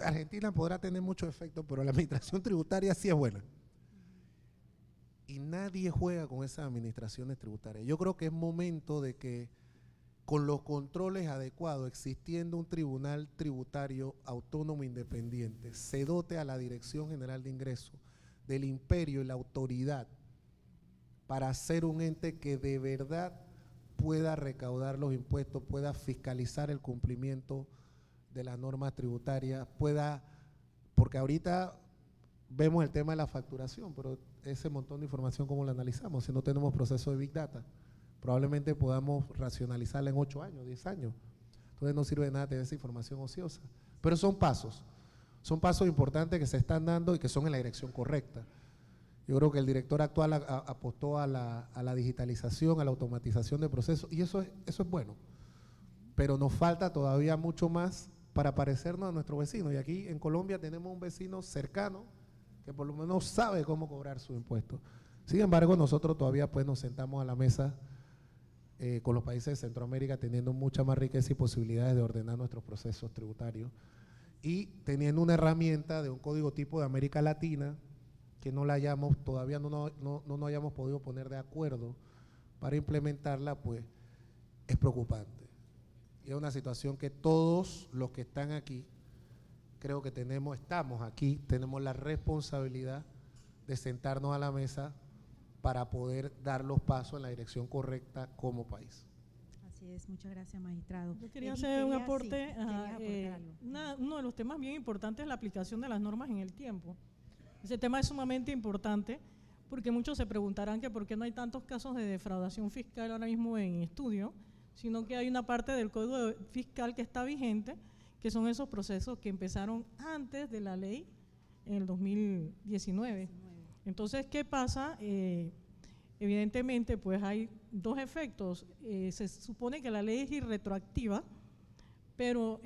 Argentina podrá tener mucho efecto, pero la administración tributaria sí es buena. Y nadie juega con esas administraciones tributarias. Yo creo que es momento de que con los controles adecuados, existiendo un tribunal tributario autónomo independiente, se dote a la Dirección General de Ingresos del imperio y la autoridad para ser un ente que de verdad pueda recaudar los impuestos, pueda fiscalizar el cumplimiento de las normas tributarias, porque ahorita vemos el tema de la facturación, pero ese montón de información, ¿cómo lo analizamos? Si no tenemos proceso de Big Data, probablemente podamos racionalizarla en 8 años, 10 años. Entonces no sirve de nada tener esa información ociosa. Pero son pasos importantes que se están dando y que son en la dirección correcta. Yo creo que el director actual apostó a la digitalización, a la automatización de procesos, y eso es bueno. Pero nos falta todavía mucho más para parecernos a nuestros vecinos. Y aquí en Colombia tenemos un vecino cercano que por lo menos sabe cómo cobrar sus impuestos. Sin embargo, nosotros todavía pues nos sentamos a la mesa con los países de Centroamérica, teniendo mucha más riqueza y posibilidades de ordenar nuestros procesos tributarios y teniendo una herramienta de un código tipo de América Latina que todavía no hayamos podido poner de acuerdo para implementarla, pues es preocupante. Y es una situación que todos los que están aquí, creo que estamos aquí, tenemos la responsabilidad de sentarnos a la mesa para poder dar los pasos en la dirección correcta como país. Así es, muchas gracias, magistrado. Yo quería Edith, hacer un aporte. aportar algo. Uno de los temas bien importantes es la aplicación de las normas en el tiempo. Ese tema es sumamente importante porque muchos se preguntarán que por qué no hay tantos casos de defraudación fiscal ahora mismo en estudio, sino que hay una parte del Código Fiscal que está vigente, que son esos procesos que empezaron antes de la ley en el 2019. Entonces, ¿qué pasa? Evidentemente, pues hay dos efectos. Se supone que la ley es irretroactiva, pero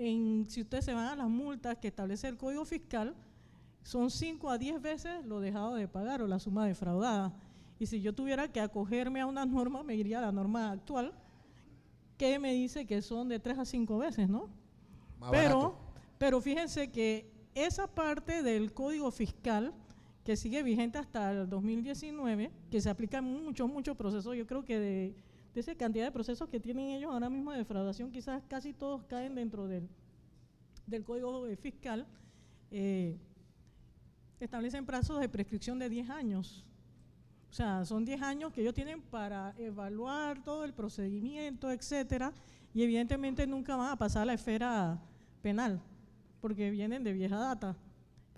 si ustedes se van a las multas que establece el Código Fiscal, son 5 a 10 veces lo dejado de pagar o la suma defraudada. Y si yo tuviera que acogerme a una norma, me iría a la norma actual, que me dice que son de 3 a 5 veces, ¿no? Pero fíjense que esa parte del Código Fiscal que sigue vigente hasta el 2019, que se aplica en muchos procesos, yo creo que de esa cantidad de procesos que tienen ellos ahora mismo de defraudación, quizás casi todos caen dentro del Código Fiscal, establecen plazos de prescripción de 10 años. O sea, son 10 años que ellos tienen para evaluar todo el procedimiento, etcétera, y evidentemente nunca van a pasar a la esfera penal, porque vienen de vieja data.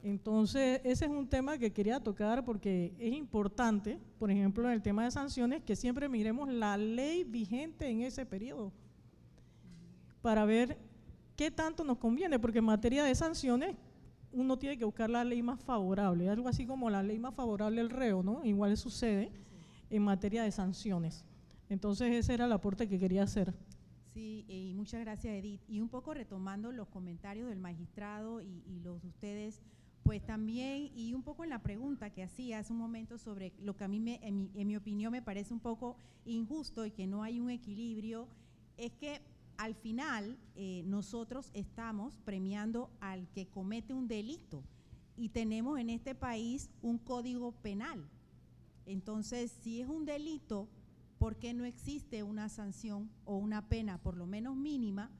Entonces, ese es un tema que quería tocar porque es importante, por ejemplo, en el tema de sanciones, que siempre miremos la ley vigente en ese periodo para ver qué tanto nos conviene, porque en materia de sanciones uno tiene que buscar la ley más favorable, algo así como la ley más favorable al reo, ¿no? Igual sucede en materia de sanciones. Entonces, ese era el aporte que quería hacer. Sí, y muchas gracias, Edith. Y un poco retomando los comentarios del magistrado y los de ustedes, pues también, y un poco en la pregunta que hacía hace un momento sobre lo que a mí, en mi opinión, me parece un poco injusto y que no hay un equilibrio, es que al final nosotros estamos premiando al que comete un delito y tenemos en este país un código penal. Entonces, si es un delito, ¿por qué no existe una sanción o una pena, por lo menos mínima,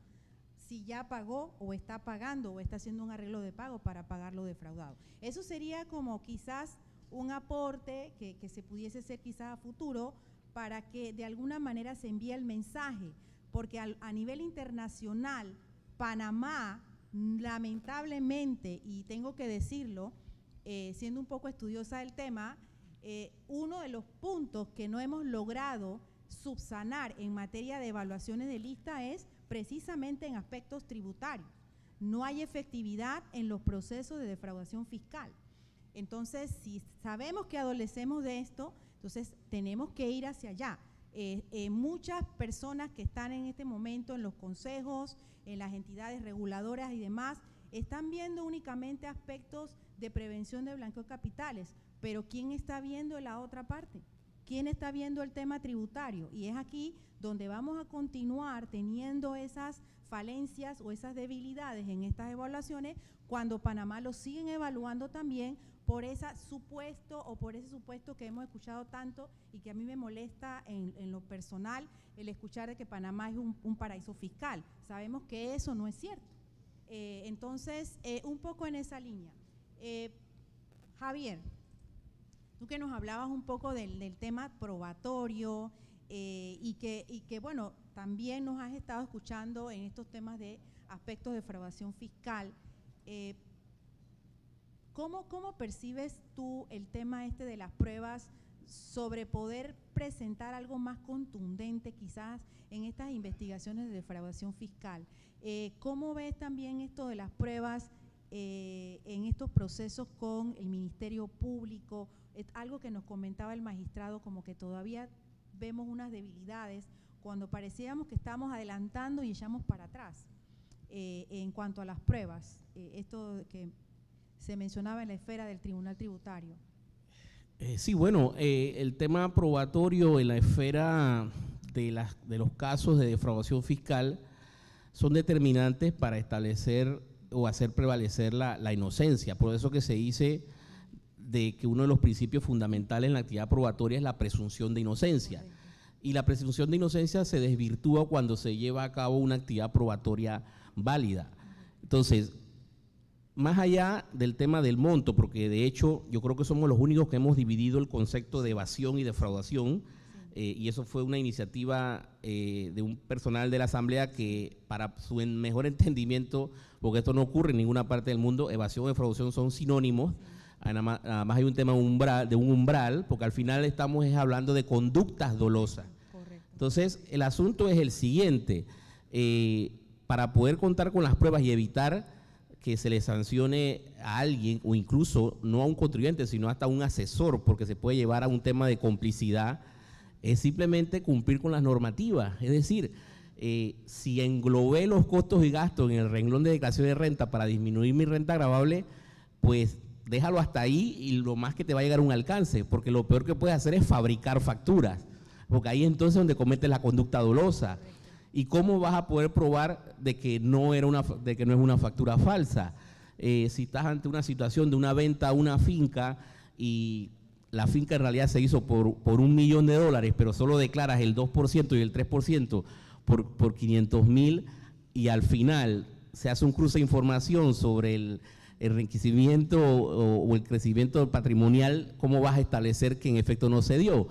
si ya pagó o está pagando o está haciendo un arreglo de pago para pagar lo defraudado? Eso sería como quizás un aporte que se pudiese hacer quizás a futuro para que de alguna manera se envíe el mensaje, porque a nivel internacional, Panamá, lamentablemente, y tengo que decirlo, siendo un poco estudiosa del tema, uno de los puntos que no hemos logrado subsanar en materia de evaluaciones de lista es precisamente en aspectos tributarios. No hay efectividad en los procesos de defraudación fiscal. Entonces, si sabemos que adolecemos de esto, entonces tenemos que ir hacia allá. Muchas personas que están en este momento en los consejos, en las entidades reguladoras y demás, están viendo únicamente aspectos de prevención de blanqueo de capitales, pero ¿quién está viendo la otra parte? ¿Quién está viendo el tema tributario? Y es aquí donde vamos a continuar teniendo esas falencias o esas debilidades en estas evaluaciones, cuando Panamá lo siguen evaluando también por ese supuesto que hemos escuchado tanto y que a mí me molesta en lo personal, el escuchar de que Panamá es un paraíso fiscal. Sabemos que eso no es cierto. Entonces, un poco en esa línea. Javier, tú que nos hablabas un poco del tema probatorio y que, bueno, también nos has estado escuchando en estos temas de aspectos de defraudación fiscal. ¿Cómo percibes tú el tema de las pruebas sobre poder presentar algo más contundente quizás en estas investigaciones de defraudación fiscal? ¿Cómo ves también esto de las pruebas en estos procesos con el Ministerio Público? Es algo que nos comentaba el magistrado, como que todavía vemos unas debilidades cuando parecíamos que estamos adelantando y echamos para atrás en cuanto a las pruebas. Esto que se mencionaba en la esfera del Tribunal Tributario. Sí, bueno, el tema probatorio en la esfera de los casos de defraudación fiscal son determinantes para establecer o hacer prevalecer la inocencia. Por eso que se dice de que uno de los principios fundamentales en la actividad probatoria es la presunción de inocencia. Correcto. Y la presunción de inocencia se desvirtúa cuando se lleva a cabo una actividad probatoria válida. Entonces, más allá del tema del monto, porque de hecho yo creo que somos los únicos que hemos dividido el concepto de evasión y defraudación, y eso fue una iniciativa de un personal de la Asamblea que, para su mejor entendimiento, porque esto no ocurre en ninguna parte del mundo, evasión y defraudación son sinónimos. Además hay un tema de un umbral, porque al final estamos hablando de conductas dolosas. Correcto. Entonces, el asunto es el siguiente: para poder contar con las pruebas y evitar que se le sancione a alguien, o incluso no a un contribuyente, sino hasta a un asesor, porque se puede llevar a un tema de complicidad, es simplemente cumplir con las normativas. Es decir, si englobé los costos y gastos en el renglón de declaración de renta para disminuir mi renta gravable, pues déjalo hasta ahí y lo más que te va a llegar a un alcance, porque lo peor que puedes hacer es fabricar facturas, porque ahí entonces es donde cometes la conducta dolosa. ¿Y cómo vas a poder probar de que no es una factura falsa? Si estás ante una situación de una venta a una finca y la finca en realidad se hizo por $1 millón, pero solo declaras el 2% y el 3% por 500.000, y al final se hace un cruce de información sobre el enriquecimiento o el crecimiento patrimonial, ¿cómo vas a establecer que en efecto no se dio?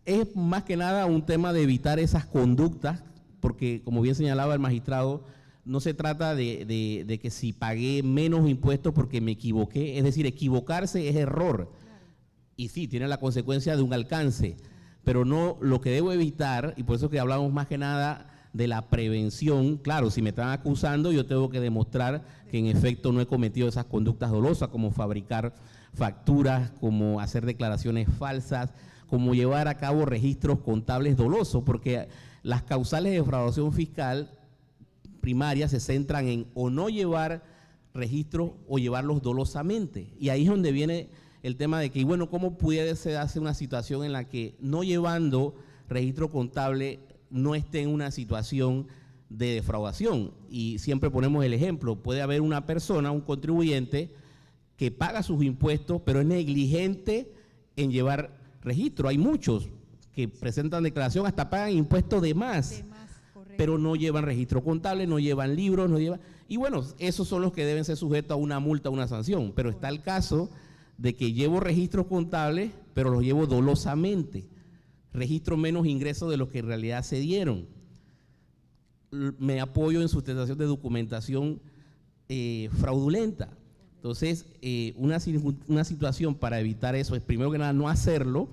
Es más que nada un tema de evitar esas conductas, porque como bien señalaba el magistrado, no se trata de que si pagué menos impuestos porque me equivoqué, es decir, equivocarse es error, y sí, tiene la consecuencia de un alcance, pero no lo que debo evitar, y por eso que hablamos más que nada de la prevención. Claro, si me están acusando, yo tengo que demostrar que en efecto no he cometido esas conductas dolosas, como fabricar facturas, como hacer declaraciones falsas, como llevar a cabo registros contables dolosos, porque las causales de defraudación fiscal primarias se centran en o no llevar registros o llevarlos dolosamente. Y ahí es donde viene el tema de que, bueno, ¿cómo puede darse una situación en la que no llevando registro contable no esté en una situación de defraudación? Y siempre ponemos el ejemplo: puede haber una persona, un contribuyente, que paga sus impuestos, pero es negligente en llevar registro. Hay muchos que presentan declaración, hasta pagan impuestos de más, pero no llevan registro contable, no llevan libros, no llevan… Y bueno, esos son los que deben ser sujetos a una multa, a una sanción. Pero está el caso de que llevo registros contables, pero los llevo dolosamente, registro menos ingresos de los que en realidad se dieron. me apoyo en sustentación de documentación fraudulenta. Entonces, una situación para evitar eso es, primero que nada, no hacerlo,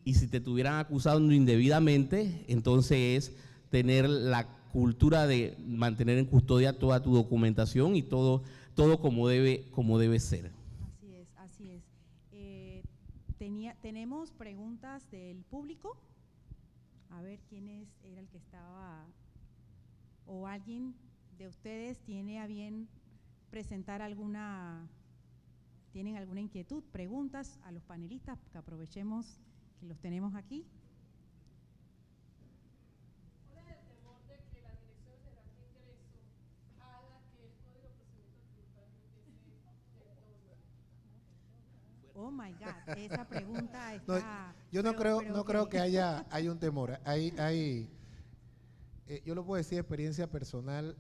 y si te estuvieran acusando indebidamente, entonces es tener la cultura de mantener en custodia toda tu documentación y todo como debe ser. Así es, así es. Tenemos preguntas del público. A ver quién era el que estaba, o alguien de ustedes tiene a bien presentar tienen alguna inquietud, preguntas a los panelistas, que aprovechemos que los tenemos aquí. Oh my God, esa pregunta está… Yo no creo que haya un temor. Yo lo puedo decir de experiencia personal,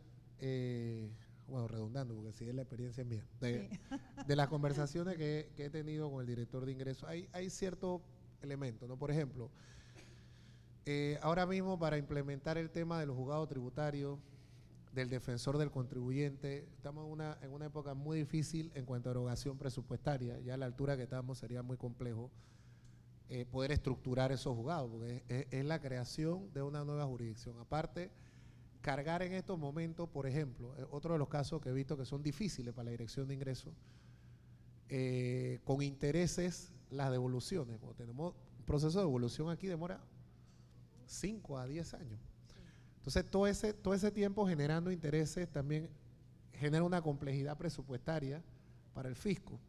bueno, redundando, porque sí es la experiencia mía, de las conversaciones que he tenido con el director de ingresos, hay ciertos elementos, ¿no? Por ejemplo, ahora mismo para implementar el tema de los juzgados tributarios, del defensor del contribuyente, estamos en una época muy difícil en cuanto a erogación presupuestaria. Ya a la altura que estamos sería muy complejo poder estructurar esos juzgados, porque es la creación de una nueva jurisdicción. Aparte, cargar en estos momentos, por ejemplo, otro de los casos que he visto que son difíciles para la dirección de ingresos, con intereses las devoluciones. Cuando tenemos un proceso de devolución aquí demora 5 a 10 años. Entonces, todo ese tiempo generando intereses también genera una complejidad presupuestaria para el fisco.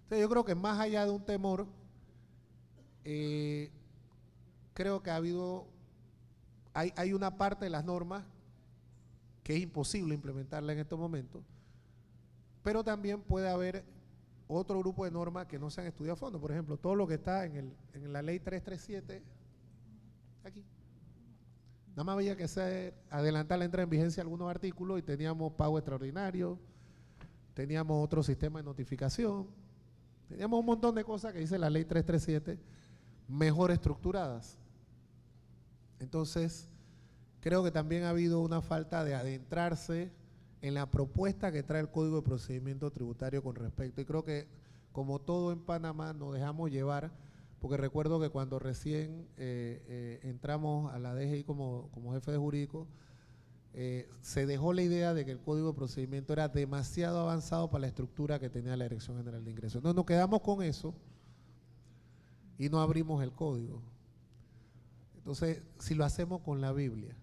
Entonces, yo creo que más allá de un temor, creo que hay una parte de las normas que es imposible implementarla en estos momentos, pero también puede haber otro grupo de normas que no se han estudiado a fondo. Por ejemplo, todo lo que está en la ley 337, aquí. Nada más había que adelantar la entrada en vigencia de algunos artículos y teníamos pago extraordinario, teníamos otro sistema de notificación, teníamos un montón de cosas que dice la ley 337, mejor estructuradas. Entonces, creo que también ha habido una falta de adentrarse en la propuesta que trae el Código de Procedimiento Tributario con respecto. Y creo que, como todo en Panamá, nos dejamos llevar, porque recuerdo que cuando recién entramos a la DGI como jefe de jurídico, se dejó la idea de que el Código de Procedimiento era demasiado avanzado para la estructura que tenía la Dirección General de Ingresos. Entonces nos quedamos con eso y no abrimos el código. Entonces, si lo hacemos con la Biblia,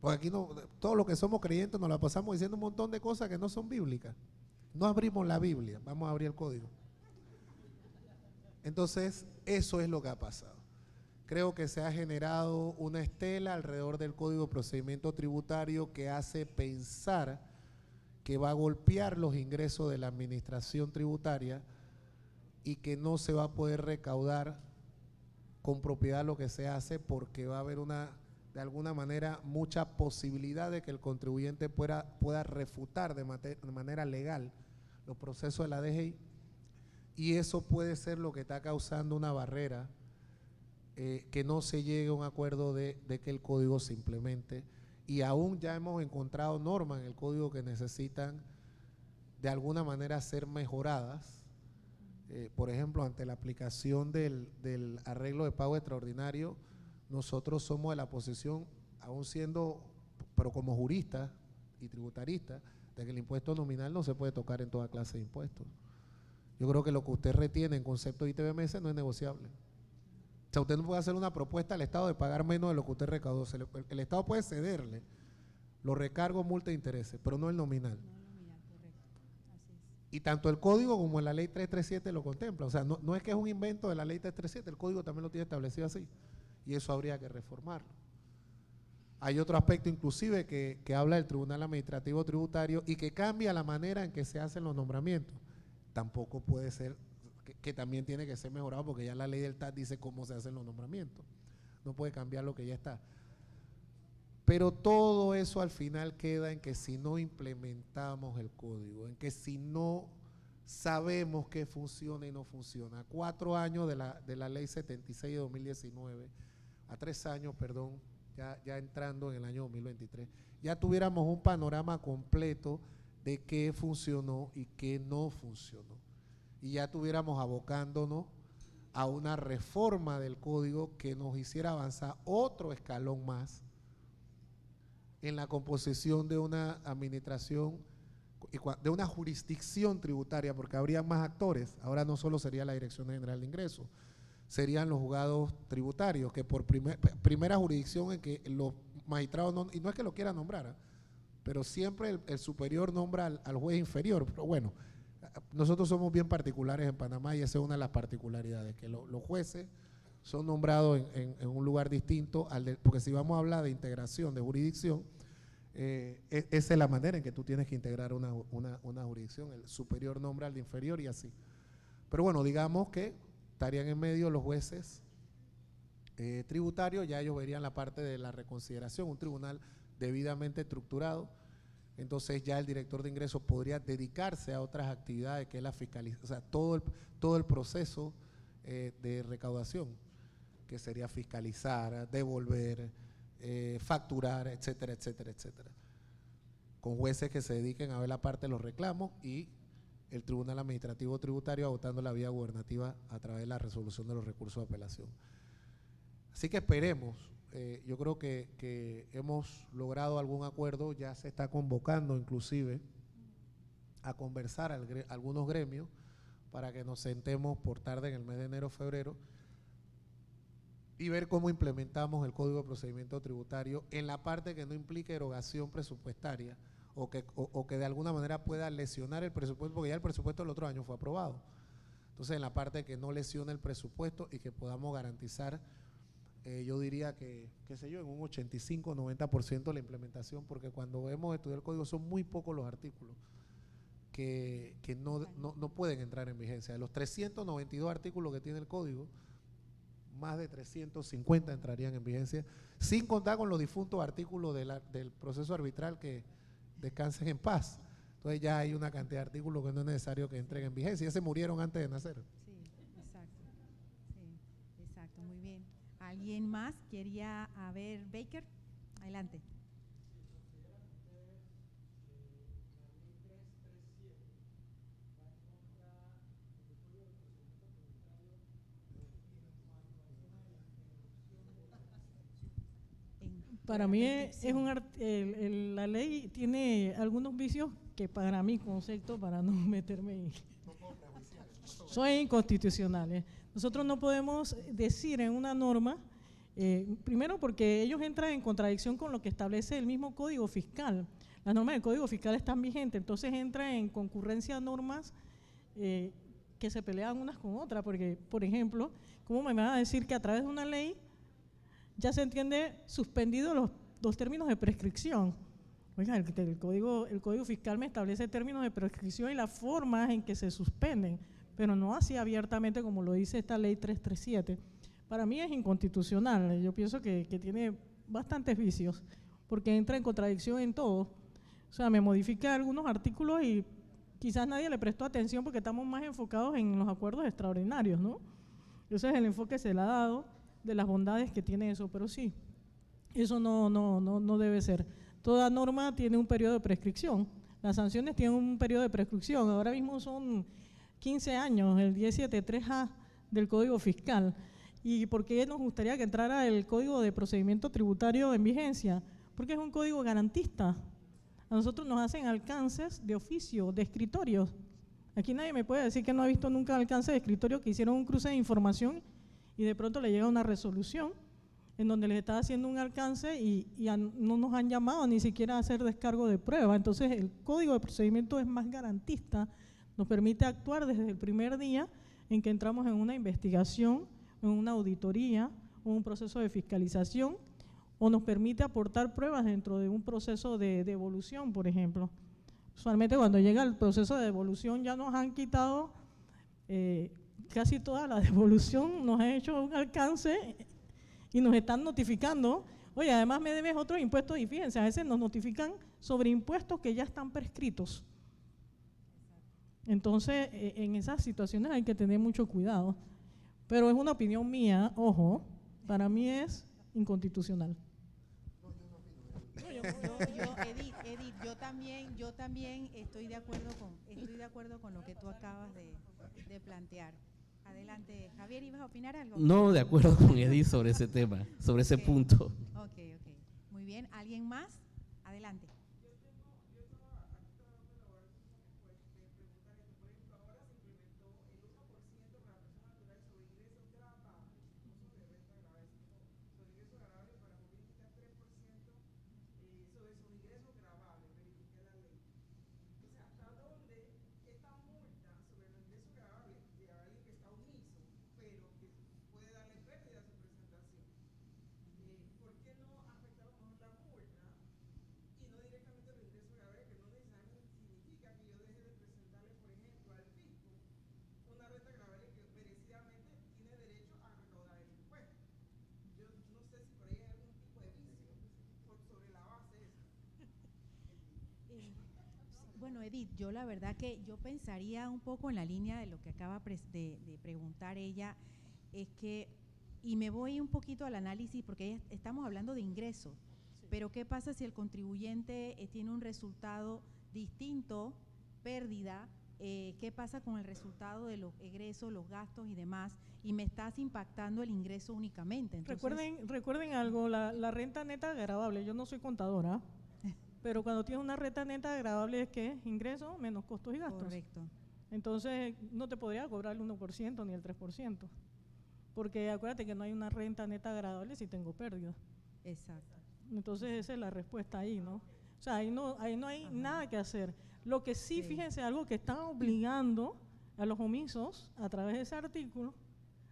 porque aquí no, todos los que somos creyentes nos la pasamos diciendo un montón de cosas que no son bíblicas. No abrimos la Biblia, vamos a abrir el código. Entonces, eso es lo que ha pasado. Creo que se ha generado una estela alrededor del Código de Procedimiento Tributario que hace pensar que va a golpear los ingresos de la administración tributaria y que no se va a poder recaudar con propiedad lo que se hace, porque va a haber de alguna manera mucha posibilidad de que el contribuyente pueda refutar de manera legal los procesos de la DGI, y eso puede ser lo que está causando una barrera, que no se llegue a un acuerdo de que el código se implemente. Y aún ya hemos encontrado normas en el código que necesitan de alguna manera ser mejoradas. Por ejemplo, ante la aplicación del arreglo de pago extraordinario, nosotros somos de la posición, aún siendo, pero como juristas y tributaristas, de que el impuesto nominal no se puede tocar en toda clase de impuestos. Yo creo que lo que usted retiene en concepto de ITBMS no es negociable. O sea, usted no puede hacer una propuesta al Estado de pagar menos de lo que usted recaudó. El Estado puede cederle los recargos, multas e intereses, pero no el nominal. Y tanto el código como la ley 337 lo contempla. O sea, no es que es un invento de la ley 337, el código también lo tiene establecido así. Y eso habría que reformarlo. Hay otro aspecto inclusive que habla del Tribunal Administrativo Tributario y que cambia la manera en que se hacen los nombramientos. Tampoco puede ser, que también tiene que ser mejorado, porque ya la ley del TAS dice cómo se hacen los nombramientos. No puede cambiar lo que ya está. Pero todo eso al final queda en que si no implementamos el código, en que si no sabemos qué funciona y no funciona. 4 años de la ley 76 de 2019, a 3 años, perdón, ya entrando en el año 2023, ya tuviéramos un panorama completo de qué funcionó y qué no funcionó. Y ya tuviéramos abocándonos a una reforma del código que nos hiciera avanzar otro escalón más en la composición de una administración, de una jurisdicción tributaria, porque habría más actores. Ahora no solo sería la Dirección General de Ingresos, serían los juzgados tributarios, que por primera jurisdicción en que los magistrados, y no es que lo quieran nombrar, pero siempre el superior nombra al juez inferior. Pero bueno, nosotros somos bien particulares en Panamá y esa es una de las particularidades, que los jueces son nombrados en un lugar distinto, porque si vamos a hablar de integración de jurisdicción, esa es la manera en que tú tienes que integrar una jurisdicción. El superior nombra al de inferior y así. Pero bueno, digamos que estarían en medio los jueces tributarios, ya ellos verían la parte de la reconsideración, un tribunal debidamente estructurado. Entonces ya el director de ingresos podría dedicarse a otras actividades que es la fiscalización, o sea, todo el proceso de recaudación, que sería fiscalizar, devolver, facturar, etcétera, etcétera, etcétera. Con jueces que se dediquen a ver la parte de los reclamos y el Tribunal Administrativo Tributario agotando la vía gubernativa a través de la resolución de los recursos de apelación. Así que esperemos. Yo creo que hemos logrado algún acuerdo, ya se está convocando inclusive a conversar algunos gremios para que nos sentemos por tarde en el mes de enero, febrero, y ver cómo implementamos el Código de Procedimiento Tributario en la parte que no implique erogación presupuestaria o que de alguna manera pueda lesionar el presupuesto, porque ya el presupuesto del otro año fue aprobado. Entonces, en la parte que no lesione el presupuesto y que podamos garantizar, yo diría que, qué sé yo, en un 85-90% la implementación, porque cuando hemos estudiado el código son muy pocos los artículos que no pueden entrar en vigencia. De los 392 artículos que tiene el código, más de 350 entrarían en vigencia, sin contar con los difuntos artículos del proceso arbitral que descansen en paz. Entonces ya hay una cantidad de artículos que no es necesario que entren en vigencia, ya se murieron antes de nacer. Sí, exacto. Sí, exacto, muy bien. ¿Alguien más quería? A ver, Baker, adelante. Para mí la ley tiene algunos vicios que para mi concepto, para no meterme en… son inconstitucionales. Nosotros no podemos decir en una norma, primero porque ellos entran en contradicción con lo que establece el mismo Código Fiscal. Las normas del Código Fiscal están vigentes, entonces entra en concurrencia normas que se pelean unas con otras, porque, por ejemplo, ¿cómo me van a decir que a través de una ley ya se entiende suspendido los términos de prescripción? Oiga, el código Fiscal me establece términos de prescripción y las formas en que se suspenden, pero no así abiertamente como lo dice esta ley 337. Para mí es inconstitucional, yo pienso que tiene bastantes vicios, porque entra en contradicción en todo. O sea, me modifica algunos artículos y quizás nadie le prestó atención porque estamos más enfocados en los acuerdos extraordinarios, ¿no? Ese es el enfoque que se le ha dado de las bondades que tiene eso, pero sí, eso no debe ser. Toda norma tiene un periodo de prescripción, las sanciones tienen un periodo de prescripción, ahora mismo son 15 años, el 1073A del Código Fiscal. ¿Y por qué nos gustaría que entrara el Código de Procedimiento Tributario en vigencia? Porque es un código garantista. A nosotros nos hacen alcances de oficio, de escritorios. Aquí nadie me puede decir que no ha visto nunca alcance de escritorio que hicieron un cruce de información y de pronto le llega una resolución en donde les está haciendo un alcance y no nos han llamado ni siquiera a hacer descargo de prueba. Entonces el Código de Procedimiento es más garantista, nos permite actuar desde el primer día en que entramos en una investigación, en una auditoría, o un proceso de fiscalización, o nos permite aportar pruebas dentro de un proceso de devolución, por ejemplo. Usualmente cuando llega el proceso de devolución ya nos han quitado casi toda la devolución, nos han hecho un alcance y nos están notificando, oye, además me debes otros impuestos, y fíjense, a veces nos notifican sobre impuestos que ya están prescritos. Entonces, en esas situaciones hay que tener mucho cuidado, pero es una opinión mía, ojo, para mí es inconstitucional. Edith, yo también estoy de acuerdo con lo que tú acabas de plantear. Adelante, Javier, ¿ibas a opinar algo? No, de acuerdo con Edith sobre ese tema, sobre ese punto. Ok. Muy bien, ¿alguien más? Adelante. Bueno, Edith, yo la verdad que yo pensaría un poco en la línea de lo que acaba de preguntar ella, es que, y me voy un poquito al análisis porque estamos hablando de ingresos, pero ¿qué pasa si el contribuyente tiene un resultado distinto, pérdida? ¿Qué pasa con el resultado de los egresos, los gastos y demás? Y me estás impactando el ingreso únicamente. Entonces, recuerden algo, la renta neta gravable, yo no soy contadora, pero cuando tienes una renta neta gravable es que ingreso menos costos y gastos. Correcto. Entonces no te podría cobrar el 1% ni el 3%, porque acuérdate que no hay una renta neta gravable si tengo pérdida. Exacto. Entonces esa es la respuesta ahí, ¿no? O sea, ahí no hay nada que hacer. Lo que sí, fíjense, algo que están obligando a los omisos a través de ese artículo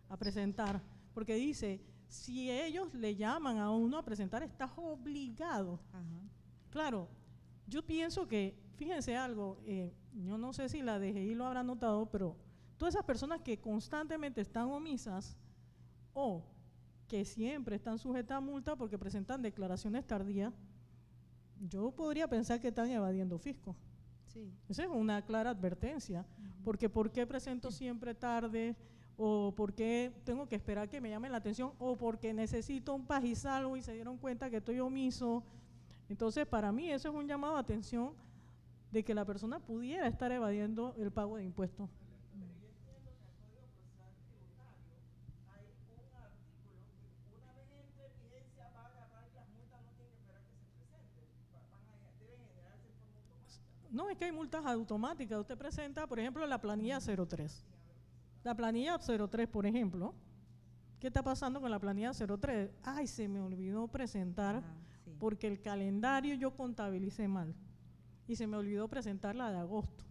a presentar, porque dice, si ellos le llaman a uno a presentar, estás obligado. Ajá. Claro, yo pienso que, fíjense algo, yo no sé si la DGI lo habrá notado, pero todas esas personas que constantemente están omisas o que siempre están sujetas a multa porque presentan declaraciones tardías, yo podría pensar que están evadiendo fisco. Sí. Esa es una clara advertencia, porque ¿por qué presento siempre tarde? ¿O por qué tengo que esperar que me llamen la atención? ¿O porque necesito un paz y salvo y se dieron cuenta que estoy omiso? Entonces, para mí eso es un llamado de atención de que la persona pudiera estar evadiendo el pago de impuestos. No, es que hay multas automáticas. Usted presenta, por ejemplo, la planilla 03. La planilla 03, por ejemplo, ¿qué está pasando con la planilla 03? Ay, se me olvidó presentar porque el calendario yo contabilicé mal y se me olvidó presentar la de agosto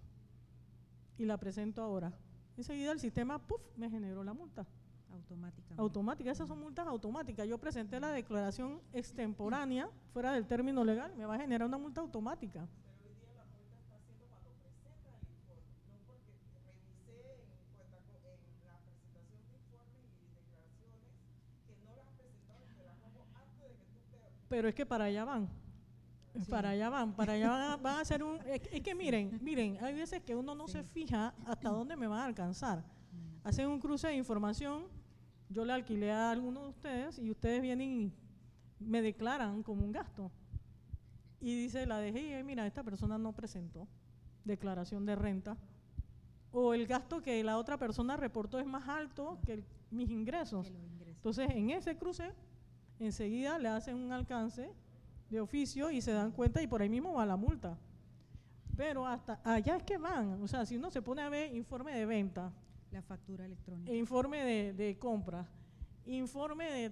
y la presento ahora. Enseguida el sistema, ¡puf!, me generó la multa. Automática. Esas son multas automáticas. Yo presenté la declaración extemporánea fuera del término legal, me va a generar una multa automática. Pero es que para allá van. Sí. Para allá van a hacer un… Es que miren, hay veces que uno no se fija hasta dónde me van a alcanzar. Hacen un cruce de información, yo le alquilé a alguno de ustedes y ustedes vienen y me declaran como un gasto. Y dice la DGI, mira, esta persona no presentó declaración de renta, o el gasto que la otra persona reportó es más alto que mis ingresos. Entonces, en ese cruce, enseguida le hacen un alcance de oficio y se dan cuenta y por ahí mismo va la multa. Pero hasta allá es que van, o sea, si uno se pone a ver informe de venta, la factura electrónica, informe de compra, informe de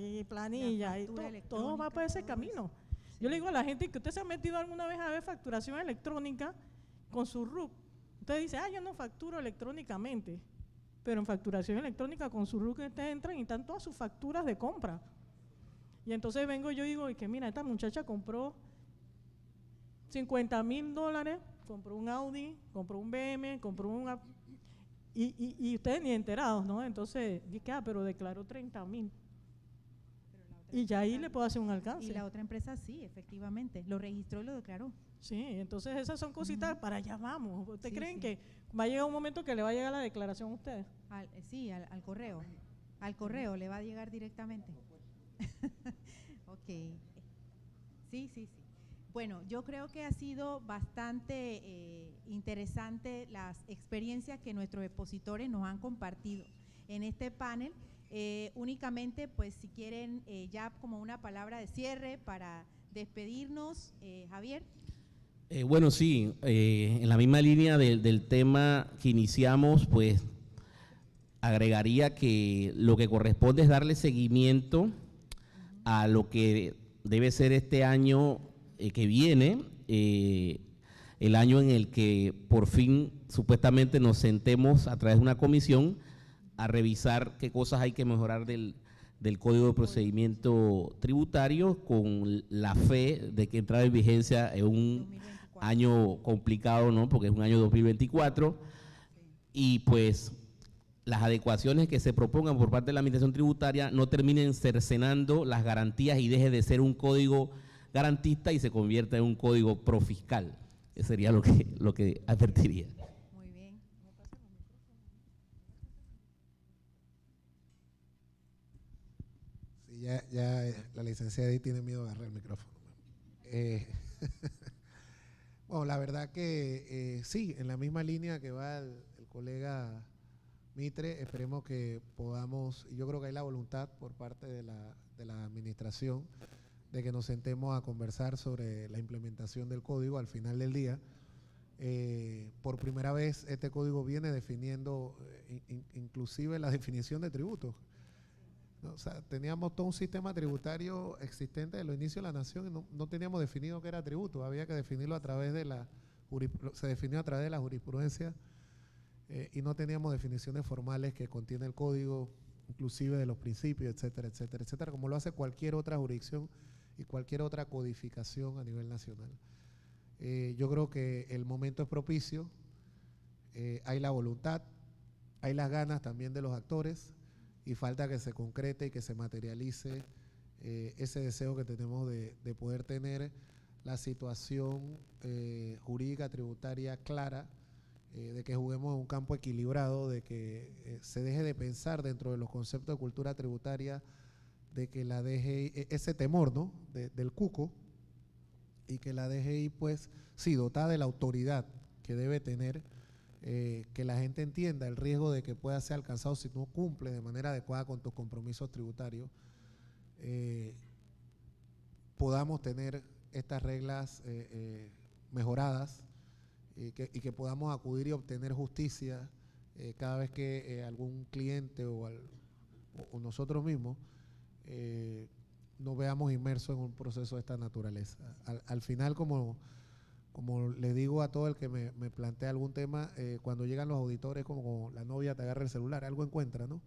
y planilla, y todo va por ese camino. Sí. Yo le digo a la gente que usted se ha metido alguna vez a ver facturación electrónica con su RUC. Usted dice, yo no facturo electrónicamente, pero en facturación electrónica con su RUC ustedes entran y están todas sus facturas de compra. Y entonces vengo yo y digo, que mira, esta muchacha compró $50,000, compró un Audi, compró un BM, compró una… Y ustedes ni enterados, ¿no? Entonces, dije, pero declaró 30,000. Y ya ahí le puedo hacer un alcance. Y la otra empresa sí, efectivamente, lo registró y lo declaró. Sí, entonces esas son cositas, para allá vamos. ¿Ustedes creen que va a llegar un momento que le va a llegar la declaración a ustedes? Sí, al correo. Al correo le va a llegar directamente. Ok. Sí. Bueno, yo creo que ha sido bastante interesante las experiencias que nuestros expositores nos han compartido en este panel. Únicamente, pues si quieren ya como una palabra de cierre para despedirnos, Javier. Bueno, sí, en la misma línea del tema que iniciamos, pues agregaría que lo que corresponde es darle seguimiento a lo que debe ser este año que viene, el año en el que por fin supuestamente nos sentemos a través de una comisión a revisar qué cosas hay que mejorar del Código de Procedimiento Tributario, con la fe de que entrará en vigencia en un 2024. año complicado, ¿no? Porque es un año 2024, y pues las adecuaciones que se propongan por parte de la Administración Tributaria no terminen cercenando las garantías y deje de ser un código garantista y se convierta en un código profiscal. Eso sería lo que advertiría. Muy bien. Sí, ya la licenciada ahí tiene miedo de agarrar el micrófono. Bueno, la verdad que sí, en la misma línea que va el colega Mitre, esperemos que podamos, y yo creo que hay la voluntad por parte de la administración de que nos sentemos a conversar sobre la implementación del código al final del día. Por primera vez este código viene definiendo inclusive la definición de tributos. ¿No? O sea, teníamos todo un sistema tributario existente desde los inicios de la nación y no teníamos definido qué era tributo, había que definirlo a través de se definió a través de la jurisprudencia y no teníamos definiciones formales que contiene el código, inclusive de los principios, etcétera, etcétera, etcétera, como lo hace cualquier otra jurisdicción y cualquier otra codificación a nivel nacional. Yo creo que el momento es propicio, hay la voluntad, hay las ganas también de los actores y falta que se concrete y que se materialice ese deseo que tenemos de poder tener la situación jurídica tributaria clara, de que juguemos en un campo equilibrado, de que se deje de pensar dentro de los conceptos de cultura tributaria, de que la DGI, ese temor, ¿no?, del cuco, y que la DGI, pues, sí, dotada de la autoridad que debe tener, que la gente entienda el riesgo de que pueda ser alcanzado si no cumple de manera adecuada con tus compromisos tributarios, podamos tener estas reglas mejoradas y que podamos acudir y obtener justicia cada vez que algún cliente o nosotros mismos nos veamos inmersos en un proceso de esta naturaleza. Al final, como le digo a todo el que me plantea algún tema, cuando llegan los auditores, como la novia te agarra el celular, algo encuentra, ¿no?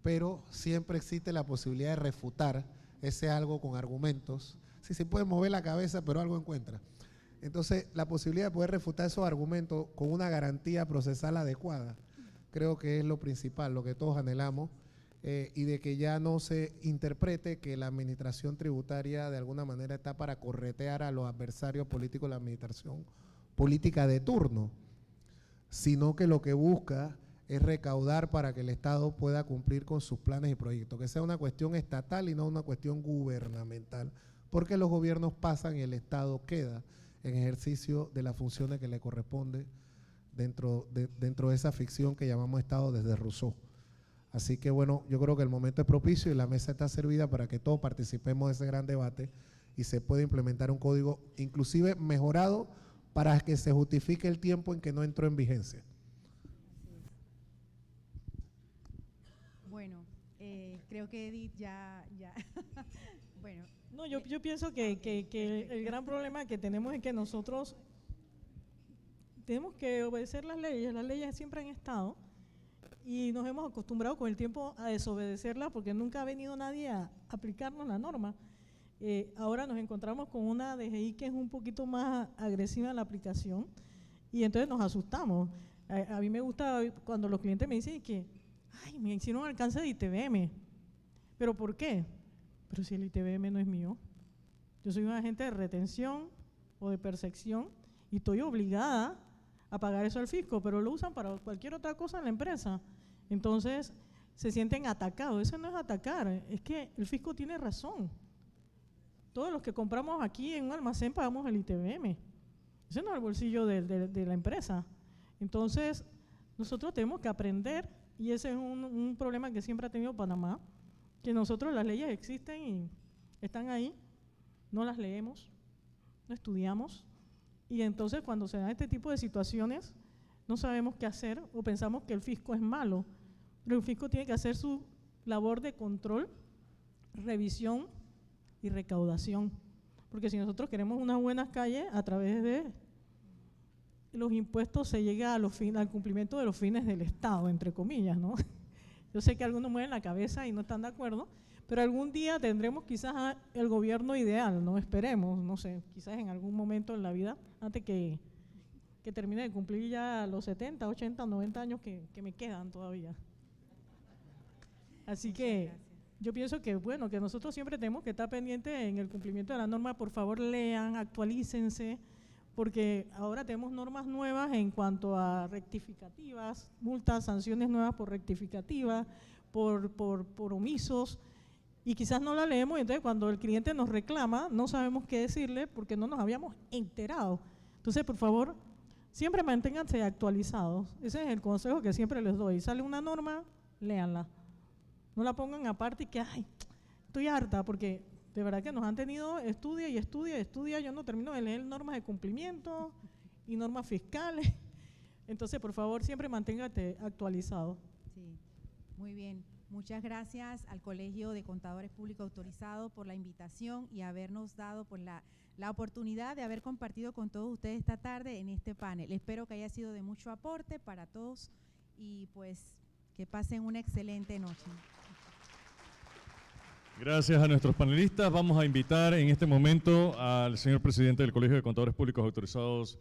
Pero siempre existe la posibilidad de refutar ese algo con argumentos. Sí, se puede mover la cabeza, pero algo encuentra. Entonces, la posibilidad de poder refutar esos argumentos con una garantía procesal adecuada, creo que es lo principal, lo que todos anhelamos, y de que ya no se interprete que la administración tributaria de alguna manera está para corretear a los adversarios políticos de la administración política de turno, sino que lo que busca es recaudar para que el Estado pueda cumplir con sus planes y proyectos, que sea una cuestión estatal y no una cuestión gubernamental, porque los gobiernos pasan y el Estado queda en ejercicio de las funciones que le corresponde dentro de esa ficción que llamamos Estado desde Rousseau. Así que bueno, yo creo que el momento es propicio y la mesa está servida para que todos participemos de ese gran debate y se pueda implementar un código inclusive mejorado para que se justifique el tiempo en que no entró en vigencia. Bueno, creo que Edith ya bueno. No, yo pienso que el gran problema que tenemos es que nosotros tenemos que obedecer las leyes siempre han estado y nos hemos acostumbrado con el tiempo a desobedecerlas porque nunca ha venido nadie a aplicarnos la norma. Ahora nos encontramos con una DGI que es un poquito más agresiva en la aplicación y entonces nos asustamos. A mí me gusta cuando los clientes me dicen que, ay, me hicieron alcance de ITBM. ¿Pero por qué? Pero si el ITBM no es mío. Yo soy un agente de retención o de percepción y estoy obligada a pagar eso al fisco, pero lo usan para cualquier otra cosa en la empresa. Entonces se sienten atacados. Eso no es atacar, es que el fisco tiene razón. Todos los que compramos aquí en un almacén pagamos el ITBM. Ese no es el bolsillo de la empresa. Entonces, nosotros tenemos que aprender, y ese es un problema que siempre ha tenido Panamá, que nosotros las leyes existen y están ahí, no las leemos, no estudiamos, y entonces cuando se dan este tipo de situaciones, no sabemos qué hacer o pensamos que el fisco es malo, pero el fisco tiene que hacer su labor de control, revisión y recaudación, porque si nosotros queremos unas buenas calles, a través de los impuestos se llega al cumplimiento de los fines del Estado, entre comillas, ¿no? Yo sé que algunos mueven la cabeza y no están de acuerdo, pero algún día tendremos quizás el gobierno ideal, ¿no? Esperemos, no sé, quizás en algún momento en la vida, antes que termine de cumplir ya los 70, 80, 90 años que me quedan todavía. Así que yo pienso que, bueno, que nosotros siempre tenemos que estar pendientes en el cumplimiento de la norma. Por favor, lean, actualícense, porque ahora tenemos normas nuevas en cuanto a rectificativas, multas, sanciones nuevas por rectificativas, por omisos, y quizás no la leemos, y entonces cuando el cliente nos reclama, no sabemos qué decirle porque no nos habíamos enterado. Entonces, por favor, siempre manténganse actualizados. Ese es el consejo que siempre les doy. Sale una norma, léanla. No la pongan aparte y que, ay, estoy harta, porque de verdad que nos han tenido estudia y estudia y estudia. Yo no termino de leer normas de cumplimiento y normas fiscales. Entonces, por favor, siempre manténgate actualizado. Sí, muy bien. Muchas gracias al Colegio de Contadores Públicos Autorizados por la invitación y habernos dado pues, la oportunidad de haber compartido con todos ustedes esta tarde en este panel. Espero que haya sido de mucho aporte para todos y pues que pasen una excelente noche. Gracias a nuestros panelistas. Vamos a invitar en este momento al señor presidente del Colegio de Contadores Públicos Autorizados